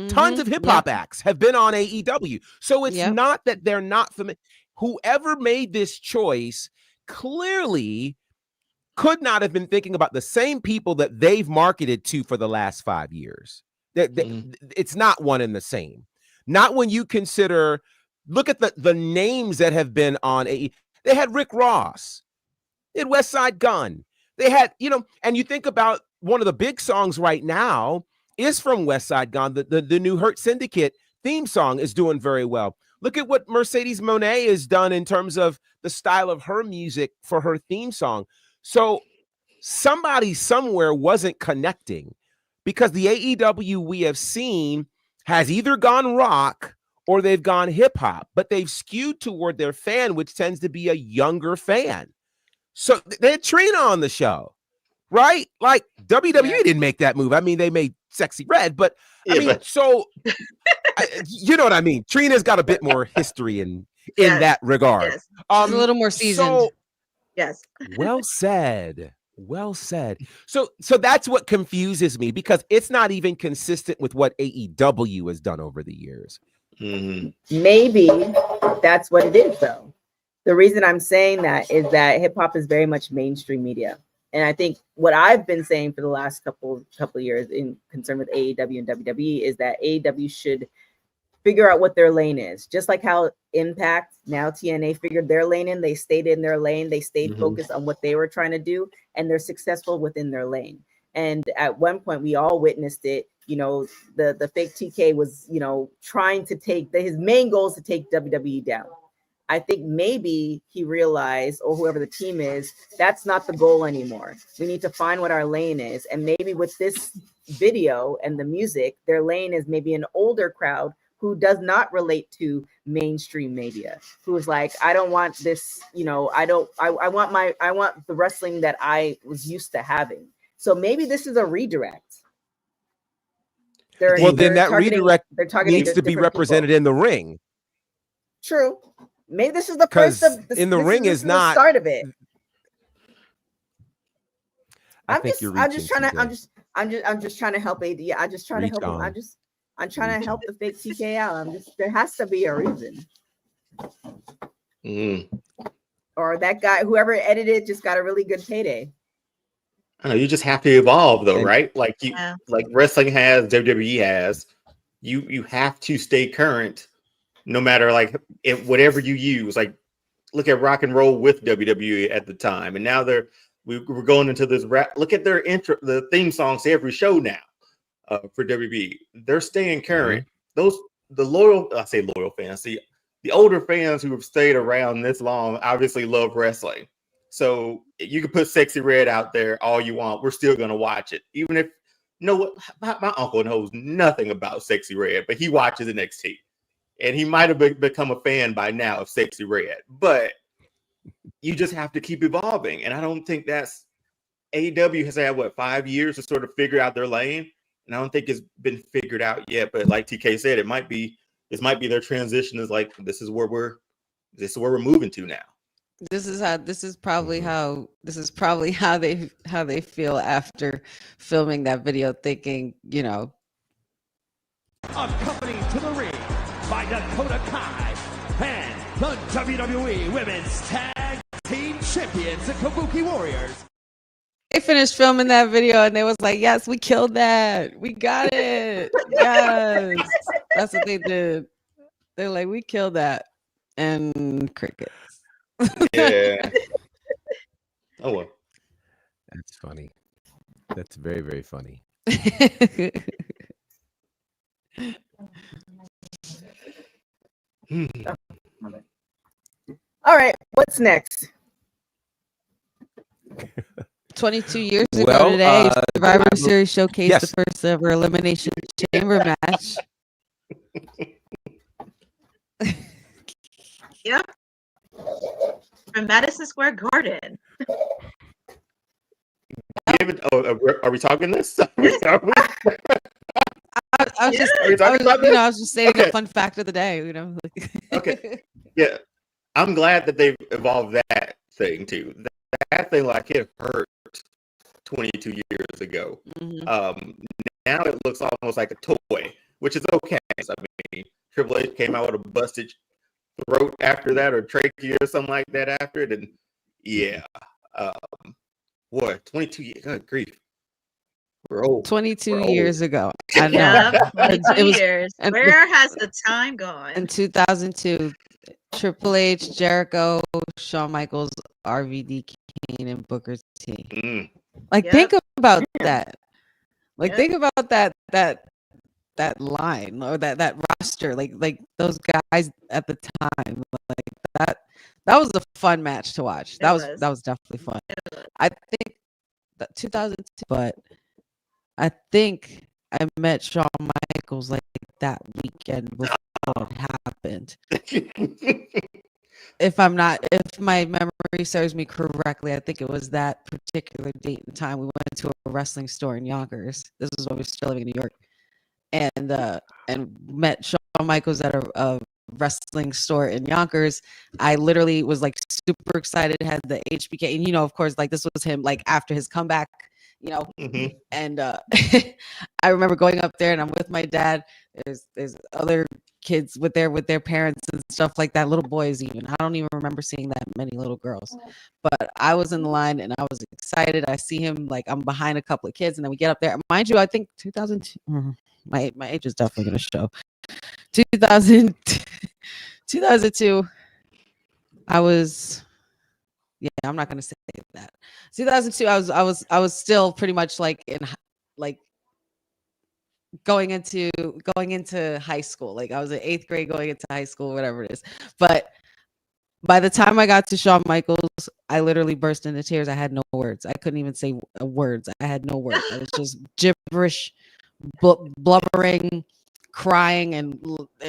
Tons of hip hop acts have been on AEW. So it's not that they're not familiar. Whoever made this choice clearly could not have been thinking about the same people that they've marketed to for the last 5 years. It's not one and the same. Not when you consider, look at the names that have been on AEW. They had Rick Ross. They had West Side Gun. They had, you know, and you think about one of the big songs right now is from West Side Gun. The new Hurt Syndicate theme song is doing very well. Look at what Mercedes Moné has done in terms of the style of her music for her theme song. So somebody somewhere wasn't connecting because the AEW we have seen has either gone rock or they've gone hip hop, but they've skewed toward their fan, which tends to be a younger fan. So they had Trina on the show, right? Like WWE didn't make that move. I mean, they made Sexy Red, but I mean, so you know what I mean? Trina's got a bit more history in that regard. She's a little more seasoned. So, yes. Well said. Well said. So that's what confuses me because it's not even consistent with what AEW has done over the years. Maybe that's what it is, though. The reason I'm saying that is that hip hop is very much mainstream media. And I think what I've been saying for the last couple of years in concern with AEW and WWE is that AEW should figure out what their lane is. Just like how Impact, now TNA, figured their lane in. They stayed in their lane. They stayed focused on what they were trying to do, and they're successful within their lane. And at one point, we all witnessed it. You know, the fake TK was, you know, trying to take his main goal is to take WWE down. I think maybe he realized, or whoever the team is, that's not the goal anymore. We need to find what our lane is. And maybe with this video and the music, their lane is maybe an older crowd who does not relate to mainstream media, who is like, I don't want this, you know, I want the wrestling that I was used to having. So maybe this is a redirect. Then that redirect needs to be represented in the ring. True. Maybe this is the first of the in the ring is not the start of it. I'm just trying to help AD. I'm just trying to help him. I'm trying to help the fake TK out. There has to be a reason. Or that guy, whoever edited, just got a really good payday. I know, you just have to evolve though, right? Like like wrestling has, WWE has. You have to stay current, no matter like whatever you use. Like look at Rock and Roll with WWE at the time, and now they're we're going into this rap. Look at their intro, the theme songs to every show now for WB. They're staying current. The loyal, I say loyal fans, see, the older fans who have stayed around this long obviously love wrestling. So you can put Sexy Red out there all you want. We're still going to watch it. Even if, you know what, my uncle knows nothing about Sexy Red, but he watches NXT. And he might have become a fan by now of Sexy Red. But you just have to keep evolving. And I don't think that's, AEW has had, 5 years to sort of figure out their lane. And I don't think it's been figured out yet. But like TK said, this might be their transition is like, this is where we're moving to now. This is probably how they feel after filming that video, thinking, you know. Accompanied to the ring by Dakota Kai and the WWE Women's Tag Team Champions, the Kabuki Warriors. They finished filming that video and they was like, yes, we killed that. We got it. Yes. That's what they did. They're like, we killed that. And crickets. Yeah. Oh well. That's funny. That's very, very funny. All right, what's next? 22 years ago today, Survivor Series showcased the first ever Elimination Chamber match. Yep. From Madison Square Garden. Are we talking this? I was just saying a fun fact of the day, you know. Okay. Yeah. I'm glad that they've evolved that thing too. That thing, like, it hurt 22 years ago. Now it looks almost like a toy, which is okay. I mean, Triple H came out with a busted throat after that, or trachea or something like that after it, and yeah. What, 22 years? Good grief. We're old. 22 years ago. I know. Yeah, 22 years. Where has the time gone? In 2002, Triple H, Jericho, Shawn Michaels, RVD, Kane, and Booker T. Think about that. Think about that line or that roster. Like those guys at the time. Like that was a fun match to watch. That was definitely fun. I think that 2002, but I think I met Shawn Michaels like that weekend before it happened. If my memory serves me correctly, I think it was that particular date and time. We went to a wrestling store in Yonkers. This is when we were still living in New York, and met Shawn Michaels at a wrestling store in Yonkers. I literally was like super excited, had the HBK, and of course, like this was him like after his comeback, and I remember going up there and I'm with my dad. There's other kids with their parents and stuff like that, little boys even. I don't even remember seeing that many little girls, but I was in the line and I was excited. I see him, like I'm behind a couple of kids, and then we get up there. Mind you, I think 2002. My age is definitely going to show. 2002. I was. Yeah, I'm not going to say that. 2002. I was still pretty much like going into high school. Like I was in 8th grade going into high school, whatever it is. But by the time I got to Shawn Michaels, I literally burst into tears. I had no words. I couldn't even say words. I had no words. I was just gibberish, blubbering, crying, and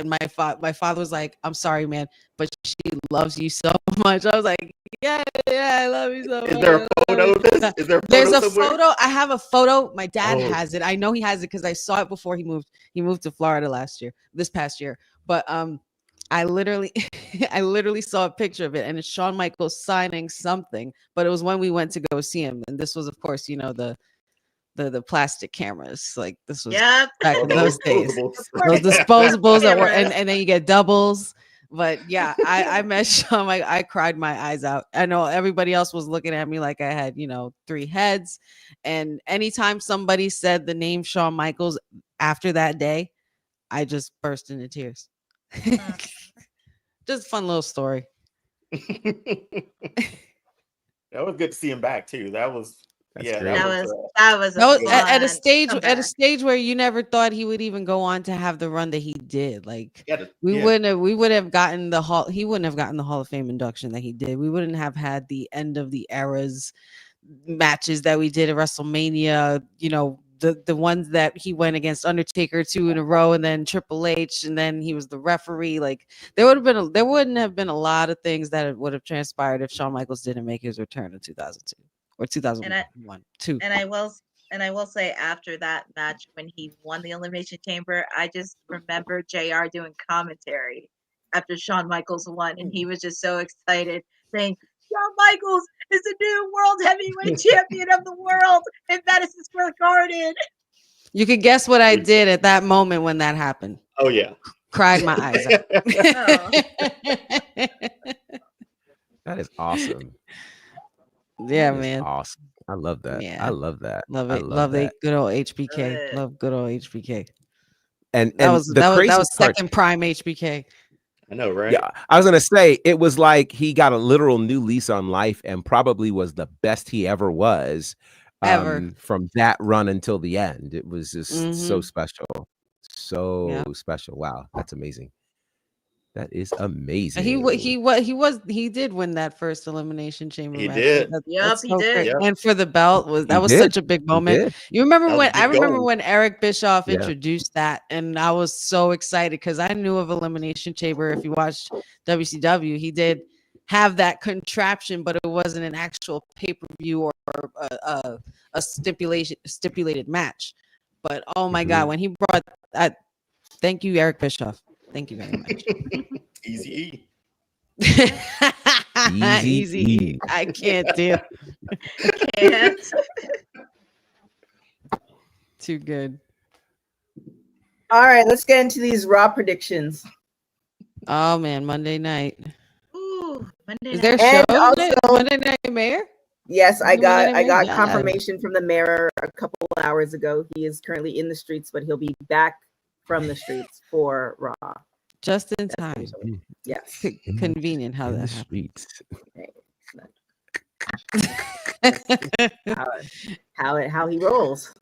my father was like, "I'm sorry, man, but she loves you so much." I was like, "Yeah, I love you so much." Is there a photo of this? Is there a photo There's a somewhere? photo. I have a photo. My dad has it. I know he has it because I saw it before he moved. He moved to Florida this past year. But I literally saw a picture of it, and it's Shawn Michaels signing something. But it was when we went to go see him, and this was, of course, the plastic cameras. Like this was back in those days. Those disposables that were, and then you get doubles. But yeah, I met Shawn. I cried my eyes out. I know everybody else was looking at me like I had 3 heads. And anytime somebody said the name Shawn Michaels after that day, I just burst into tears. Just a fun little story. That was good to see him back too. That was great. That was at a fun stage where you never thought he would even go on to have the run that he did. Like we yeah. would have gotten the Hall. He wouldn't have gotten the Hall of Fame induction that he did. We wouldn't have had the end of the eras matches that we did at WrestleMania. You know, the ones that he went against Undertaker 2 in a row, and then Triple H, and then he was the referee. Like there wouldn't have been a lot of things that would have transpired if Shawn Michaels didn't make his return in 2002 or 2001. And I will say, after that match when he won the Elimination Chamber, I just remember JR doing commentary after Shawn Michaels won, and he was just so excited, saying, Shawn Michaels is the new World Heavyweight Champion of the world in Madison Square Garden. You could guess what I did at that moment when that happened. Oh yeah, cried my eyes out. That is awesome. Yeah, That is man. awesome. I love that. Yeah. I love that. Love I it. Love that. it. Good old HBK. Love good old HBK. And that was the crazy part, second prime HBK. I know, right? Yeah, I was gonna say it was like he got a literal new lease on life, and probably was the best he ever was, from that run until the end. It was just so special, so special. Wow, that's amazing. That is amazing. He did win that first Elimination Chamber. He match. did. That's He so did. great. Yep. And for the belt was such a big moment. You remember when when Eric Bischoff introduced that, and I was so excited because I knew of Elimination Chamber. If you watched WCW, he did have that contraption, but it wasn't an actual pay-per-view or a stipulated match. But oh my God, when he brought that, thank you, Eric Bischoff. Thank you very much. Easy Easy. I can't deal. Can't. Too good. All right, let's get into these Raw predictions. Oh man, Monday night. Ooh, Monday Is there night. a show today? Monday Night Mayor? Yes, I got God. confirmation from the mayor a couple of hours ago. He is currently in the streets, but he'll be back from the streets for Raw. Just in time. Yes. Convenient how that streets. how he rolls.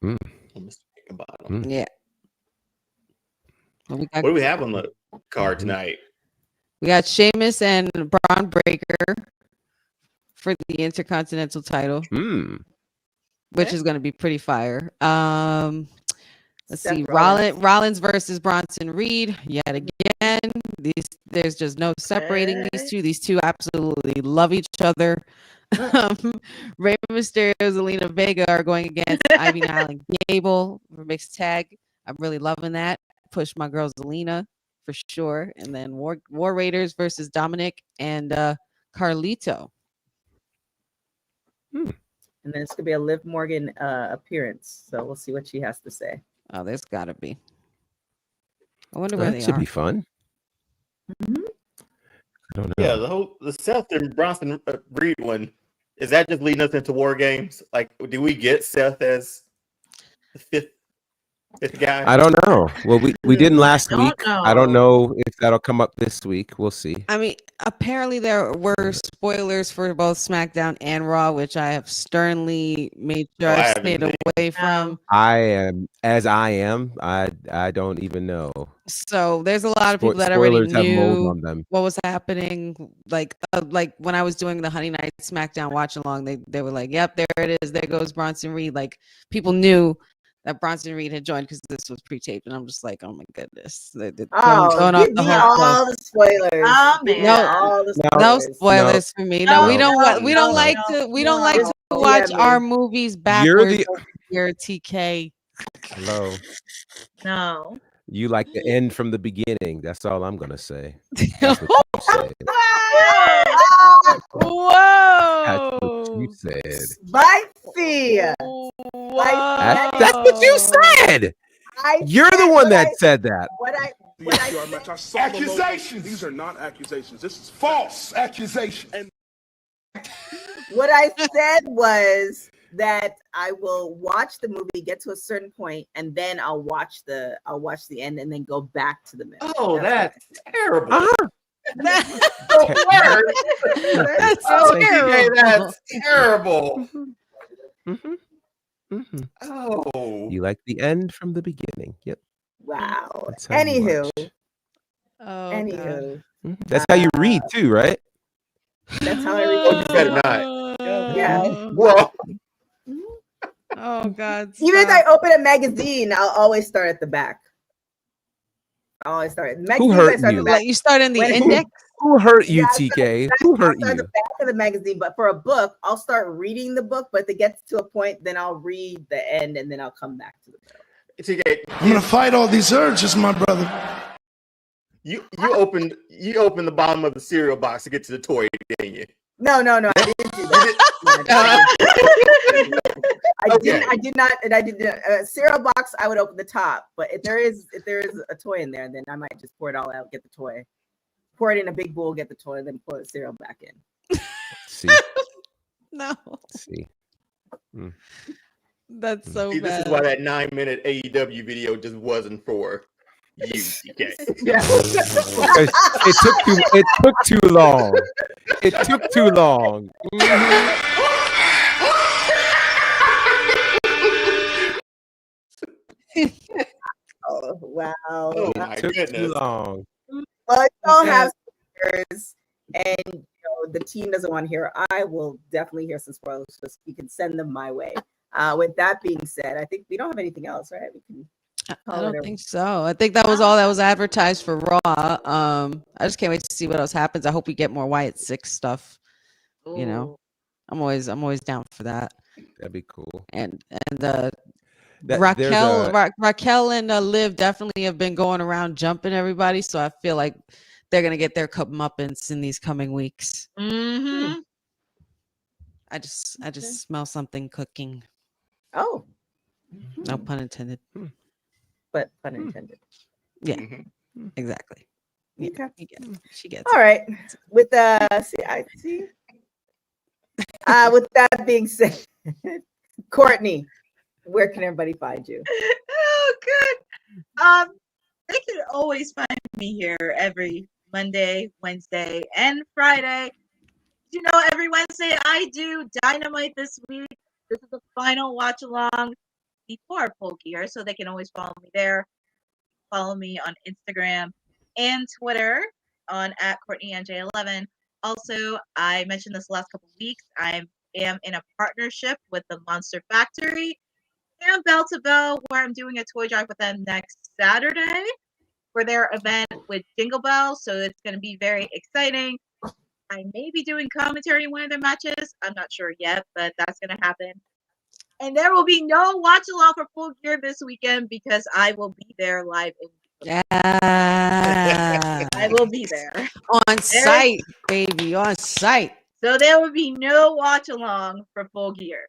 Yeah. What do we have on the card tonight? We got Sheamus and Braun Breaker for the Intercontinental title, which is going to be pretty fire. Let's see, Rollins versus Bronson Reed yet again. There's just no separating these two. These two absolutely love each other. Rey Mysterio, Zelina Vega are going against Ivy Nile and Gable for mixed tag. I'm really loving that. Push my girl Zelina for sure. And then War Raiders versus Dominic and Carlito. And then it's gonna be a Liv Morgan appearance. So we'll see what she has to say. Oh, there's gotta be. I wonder where they should are. be fun. I don't know. Yeah, the Seth and Bronson Reed one, is that just leading us into War Games? Like, do we get Seth as the fifth guy? I don't know. Well, we didn't last week. know. I don't know if that'll come up this week. We'll see. I mean, apparently there were spoilers for both SmackDown and Raw, which I have sternly made sure I stayed away from. I am. I don't even know. So there's a lot of people that already knew what was happening. Like when I was doing the Honey Night SmackDown watch along, they were like, "Yep, there it is. There goes Bronson Reed." Like people knew that Bronson Reed had joined because this was pre-taped, and I'm just like, "Oh my goodness!" Going off the whole all the spoilers. Oh man, no spoilers for me. No, we don't like to watch our movies backwards. You're TK. Hello. No. You like the end from the beginning. That's all I'm gonna say. That's what you said. Whoa! That's what you said. Spicy. That's what you said. You're the one that said that. Accusations. These are not accusations. This is false accusation. What I said was that I will watch the movie, get to a certain point, and then I'll watch the end, and then go back to the middle. Oh, that's terrible. That's Oh, terrible. TK, that's terrible. Oh, you like the end from the beginning. Yep. Wow. That's how you Anywho. watch. Anywho. That's how you read too, right? That's how I read. Oh, you better not. Yeah. Whoa. Oh God. Even if I open a magazine, I'll always start at the back. I always start. Who hurt you? Like you start in the index. Who hurt you, TK? Who hurt I'll start you? the back of the magazine, but for a book, I'll start reading the book. But if it gets to a point, then I'll read the end, and then I'll come back to the book. TK, I'm gonna fight all these urges, my brother. you opened the bottom of the cereal box to get to the toy, didn't you? No, I didn't do that. I did not, and I did cereal box. I would open the top, but if there is a toy in there, then I might just pour it all out, get the toy, pour it in a big bowl, get the toy, then pour the cereal back in. See, No. see. That's so See, bad. this is why that 9-minute AEW video just wasn't for you, TK. It took too long. It took too long. Oh wow! Oh my It took too goodness. long. Well, y'all have spoilers, and the team doesn't want to hear. I will definitely hear some spoilers, so you can send them my way. With that being said, I think we don't have anything else, right? We can. I don't think so. I think that was all that was advertised for Raw. I just can't wait to see what else happens. I hope we get more Wyatt 6 stuff. You know, I'm always down for that. That'd be cool. And Raquel Raquel and Liv definitely have been going around jumping everybody, so I feel like they're gonna get their comeuppance in these coming weeks. Mm-hmm. I just smell something cooking. Oh, no pun intended. But pun intended. Yeah, exactly. Yeah, Okay. she gets. All right. With see. With that being said, Courtney, where can everybody find you? Oh, good. They can always find me here every Monday, Wednesday, and Friday. Every Wednesday I do Dynamite this week. This is the final watch along before Full Gear, so they can always follow me there. Follow me on Instagram and Twitter on @CourtneyNJ11. Also, I mentioned this last couple of weeks. I am in a partnership with the Monster Factory and Bell to Bell, where I'm doing a toy drive with them next Saturday for their event with Jingle Bell. So it's going to be very exciting. I may be doing commentary in one of their matches. I'm not sure yet, but that's going to happen. And there will be no watch along for Full Gear this weekend because I will be there live. I will be there on site, baby, on site. So there will be no watch along for Full Gear.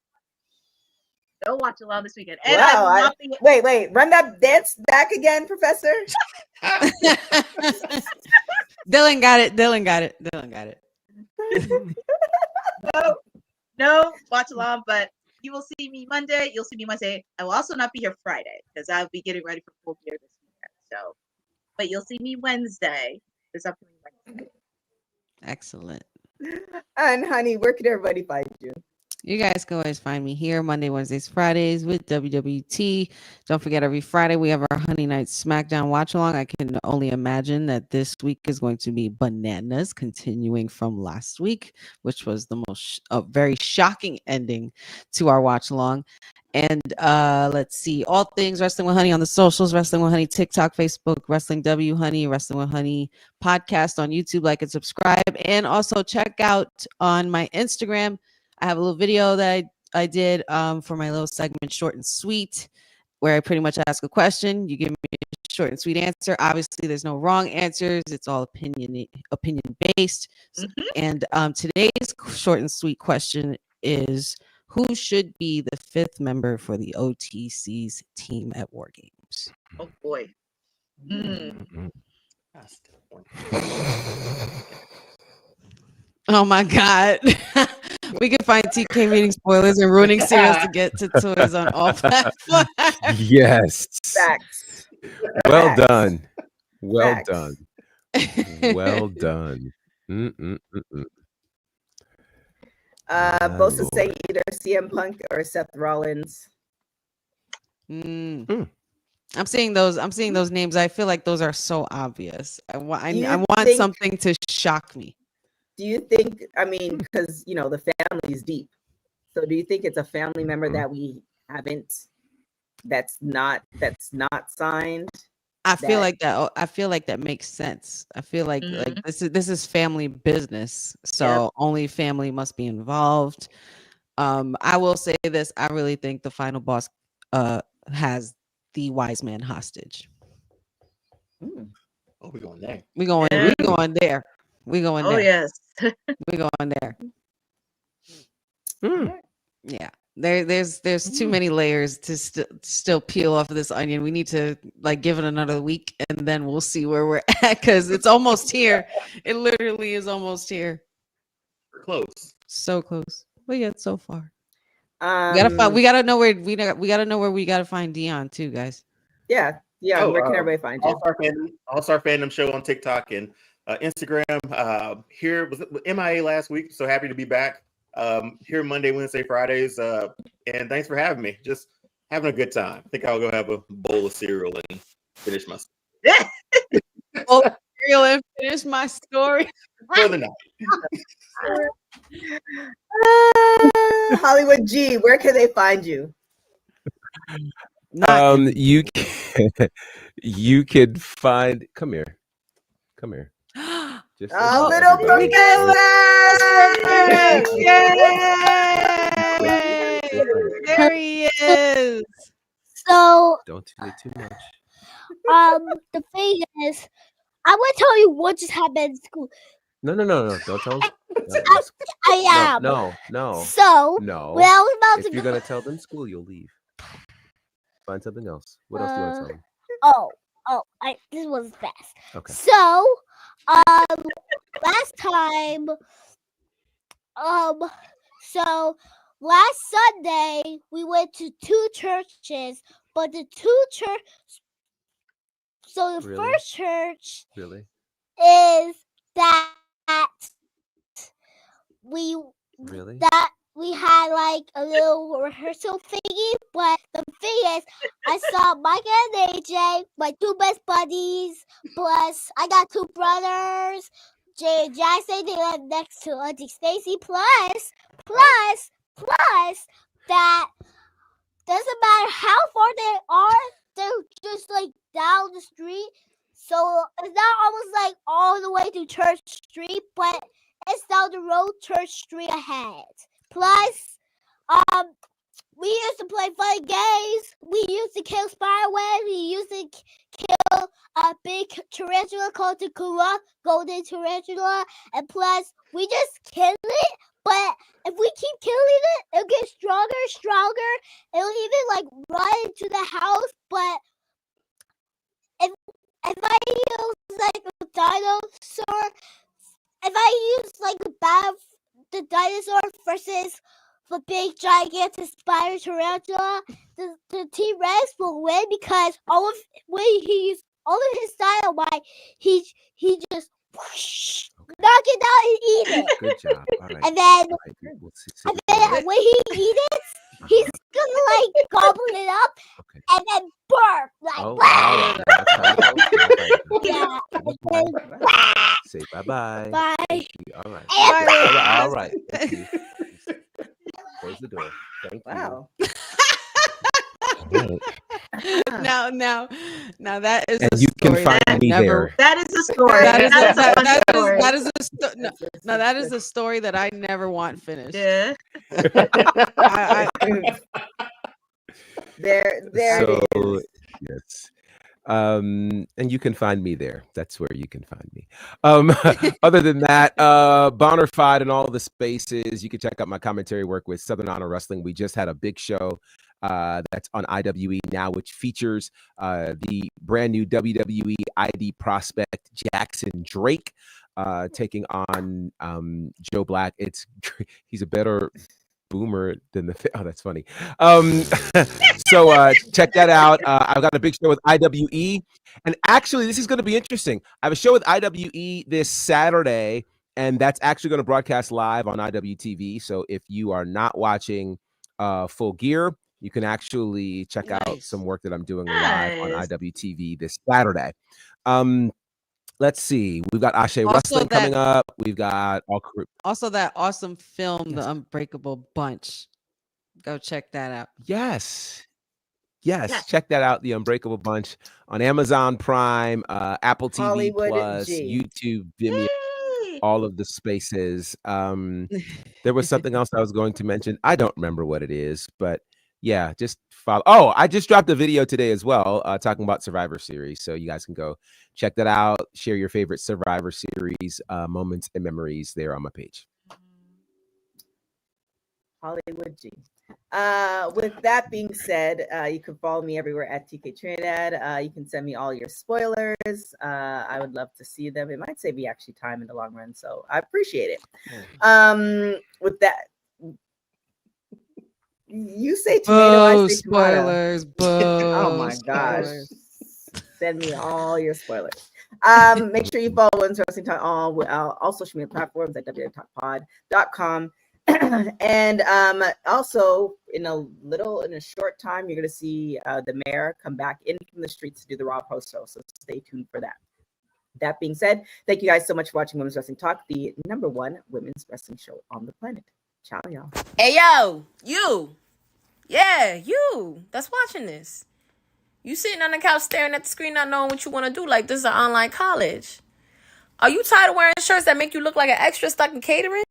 No watch along this weekend. And Wow, wait, run that dance back again, Professor. Dylan got it. No watch along, but you will see me Monday. You'll see me Wednesday. I will also not be here Friday because I'll be getting ready for Full Gear this weekend. So, but you'll see me Wednesday, this upcoming Wednesday. Excellent. And honey, where can everybody find you? You guys can always find me here Monday, Wednesdays, Fridays with WWT. Don't forget, every Friday we have our Honey Night SmackDown watch along. I can only imagine that this week is going to be bananas, continuing from last week, which was the most very shocking ending to our watch along. And let's see, all things Wrestling with Honey on the socials, Wrestling with Honey TikTok, Facebook, Wrestling W Honey, Wrestling with Honey podcast on YouTube. Like and subscribe, and also check out on my Instagram. I have a little video that I did for my little segment, Short and Sweet, where I pretty much ask a question. You give me a short and sweet answer. Obviously, there's no wrong answers. It's all opinion based. And today's short and sweet question is, who should be the 5th member for the OTC's team at War Games? Oh boy. Oh my God. We can find TK reading spoilers and ruining cereals to get to toys on all platforms. Yes. Facts. Well done. Well Facts. done. Well done. Both to say Lord. either CM Punk or Seth Rollins. I'm seeing those names. I feel like those are so obvious. I want think- something to shock me. Do you think? I mean, because the family is deep. So do you think it's a family member that we haven't? That's not signed. I feel like that makes sense. I feel like this is family business, so only family must be involved. I will say this: I really think the final boss has the wise man hostage. Oh, we're going there. We're going there. We're going there. Oh yes. We're going there. Yeah. There's too many layers to still peel off of this onion. We need to give it another week, and then we'll see where we're at, because it's almost here. It literally is almost here. We're close. So close, but yet so far. We gotta know where we gotta find Dion too, guys. Yeah. Where can everybody find you? All-Star Fandom Show on TikTok and Instagram. Here was MIA last week, so happy to be back. Here Monday, Wednesday, Fridays, and thanks for having me. Just having a good time. I think I'll go have a bowl of cereal and finish my cereal and finish my story for the night. Hollywood G, where can they find you? You can find. Come here. Just little professor. There he is. So don't say too much. The thing is, I want to tell you what just happened in school. No. Don't tell them. I am. No. So no. When I was about if to you're gonna tell them school, you'll leave. Find something else. What else do you want to tell them? This was fast. Okay. So, last time, so last Sunday we went to two churches, but the two church. So the first church is that we had a little rehearsal thingy, but the thing is, I saw Mike and AJ, my two best buddies, plus I got two brothers, Jay and Jackson, they live next to Auntie Stacy, plus that doesn't matter how far they are, they're just down the street, so it's not almost all the way to Church Street, but it's down the road, Church Street ahead. Plus, we used to play fun games. We used to kill spiderwebs. We used to kill a big tarantula called the Kura, golden tarantula. And plus, we just kill it. But if we keep killing it, it'll get stronger and stronger. It'll even run into the house. But if I use a dinosaur, if I use the dinosaur versus the big gigantic spider tarantula, the T-Rex will win because all of his dynamite, he just knock it down and eat it. Good job. All right. And then, We'll see. when he eats it, he's gonna gobble it up and then burp all right. That's how it goes. yeah. And then, Say bye-bye. Bye. Thank you. All right. Bye. All right. Thank you. Close the door. Thank Wow. you. Now that is And a you can story find that I me never. there. That is a story. That is That's a fun story. that is a story that I never want finished. Yeah. There So, it is. yes. And you can find me there. That's where you can find me. Other than that, bonnerfide and all the spaces, you can check out my commentary work with Southern Honor Wrestling. We just had a big show that's on IWE now, which features the brand new WWE ID prospect Jackson Drake taking on Joe Black. He's a better boomer than the that's funny. So check that out. I've got a big show with IWE. And actually, this is going to be interesting. I have a show with IWE this Saturday, and that's actually going to broadcast live on IWTV. So if you are not watching Full Gear, you can actually check out some work that I'm doing live on IWTV this Saturday. Let's see. We've got Ashe Wrestling coming up. We've got also that awesome film, The Unbreakable Bunch. Go check that out. Yes. Check that out. The Unbreakable Bunch on Amazon Prime, Apple TV Hollywood Plus, G. YouTube, Vimeo, all of the spaces. There was something else I was going to mention. I don't remember what it is, but yeah, just follow. Oh, I just dropped a video today as well, talking about Survivor Series. So you guys can go check that out. Share your favorite Survivor Series moments and memories there on my page. Hollywood G. With that being said, you can follow me everywhere at tktrinidad. You can send me all your spoilers. I would love to see them. It might save me actually time in the long run, so I appreciate it. With that, you say tomato, I say spoilers. Oh my gosh. Send me all your spoilers. Make sure you follow Women's Wrestling Talk on all social media platforms at www.talkpod.com. And also in a short time, you're going to see the mayor come back in from the streets to do the Raw post show. So stay tuned for that. That being said, thank you guys so much for watching Women's Wrestling Talk, the #1 women's wrestling show on the planet. Ciao, y'all. Hey, yo, you. Yeah, you that's watching this. You sitting on the couch staring at the screen, not knowing what you want to do, like this is an online college. Are you tired of wearing shirts that make you look like an extra stuck in catering?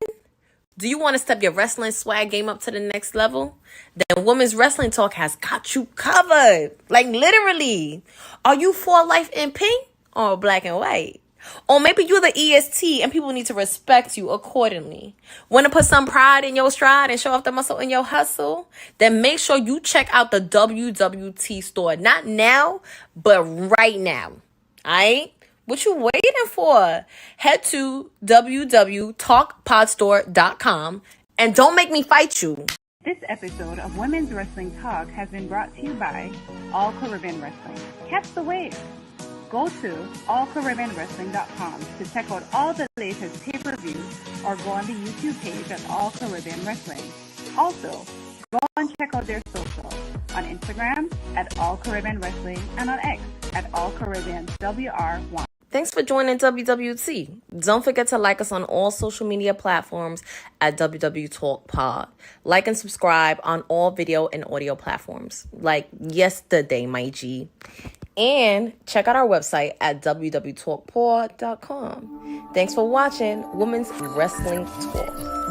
Do you want to step your wrestling swag game up to the next level? Then Women's Wrestling Talk has got you covered. Like literally. Are you for life in pink or black and white? Or maybe you're the EST and people need to respect you accordingly. Want to put some pride in your stride and show off the muscle in your hustle? Then make sure you check out the WWT store. Not now, but right now. Alright? What you waiting for? Head to www.talkpodstore.com and don't make me fight you. This episode of Women's Wrestling Talk has been brought to you by All Caribbean Wrestling. Catch the wave. Go to allcaribbeanwrestling.com to check out all the latest pay-per-views or go on the YouTube page at All Caribbean Wrestling. Also, go and check out their socials on Instagram at All Caribbean Wrestling and on X at All Caribbean WR1. Thanks for joining WWT. Don't forget to like us on all social media platforms at WW Talk Pod. Like and subscribe on all video and audio platforms like yesterday, my G. And check out our website at www.talkpod.com. Thanks for watching Women's Wrestling Talk.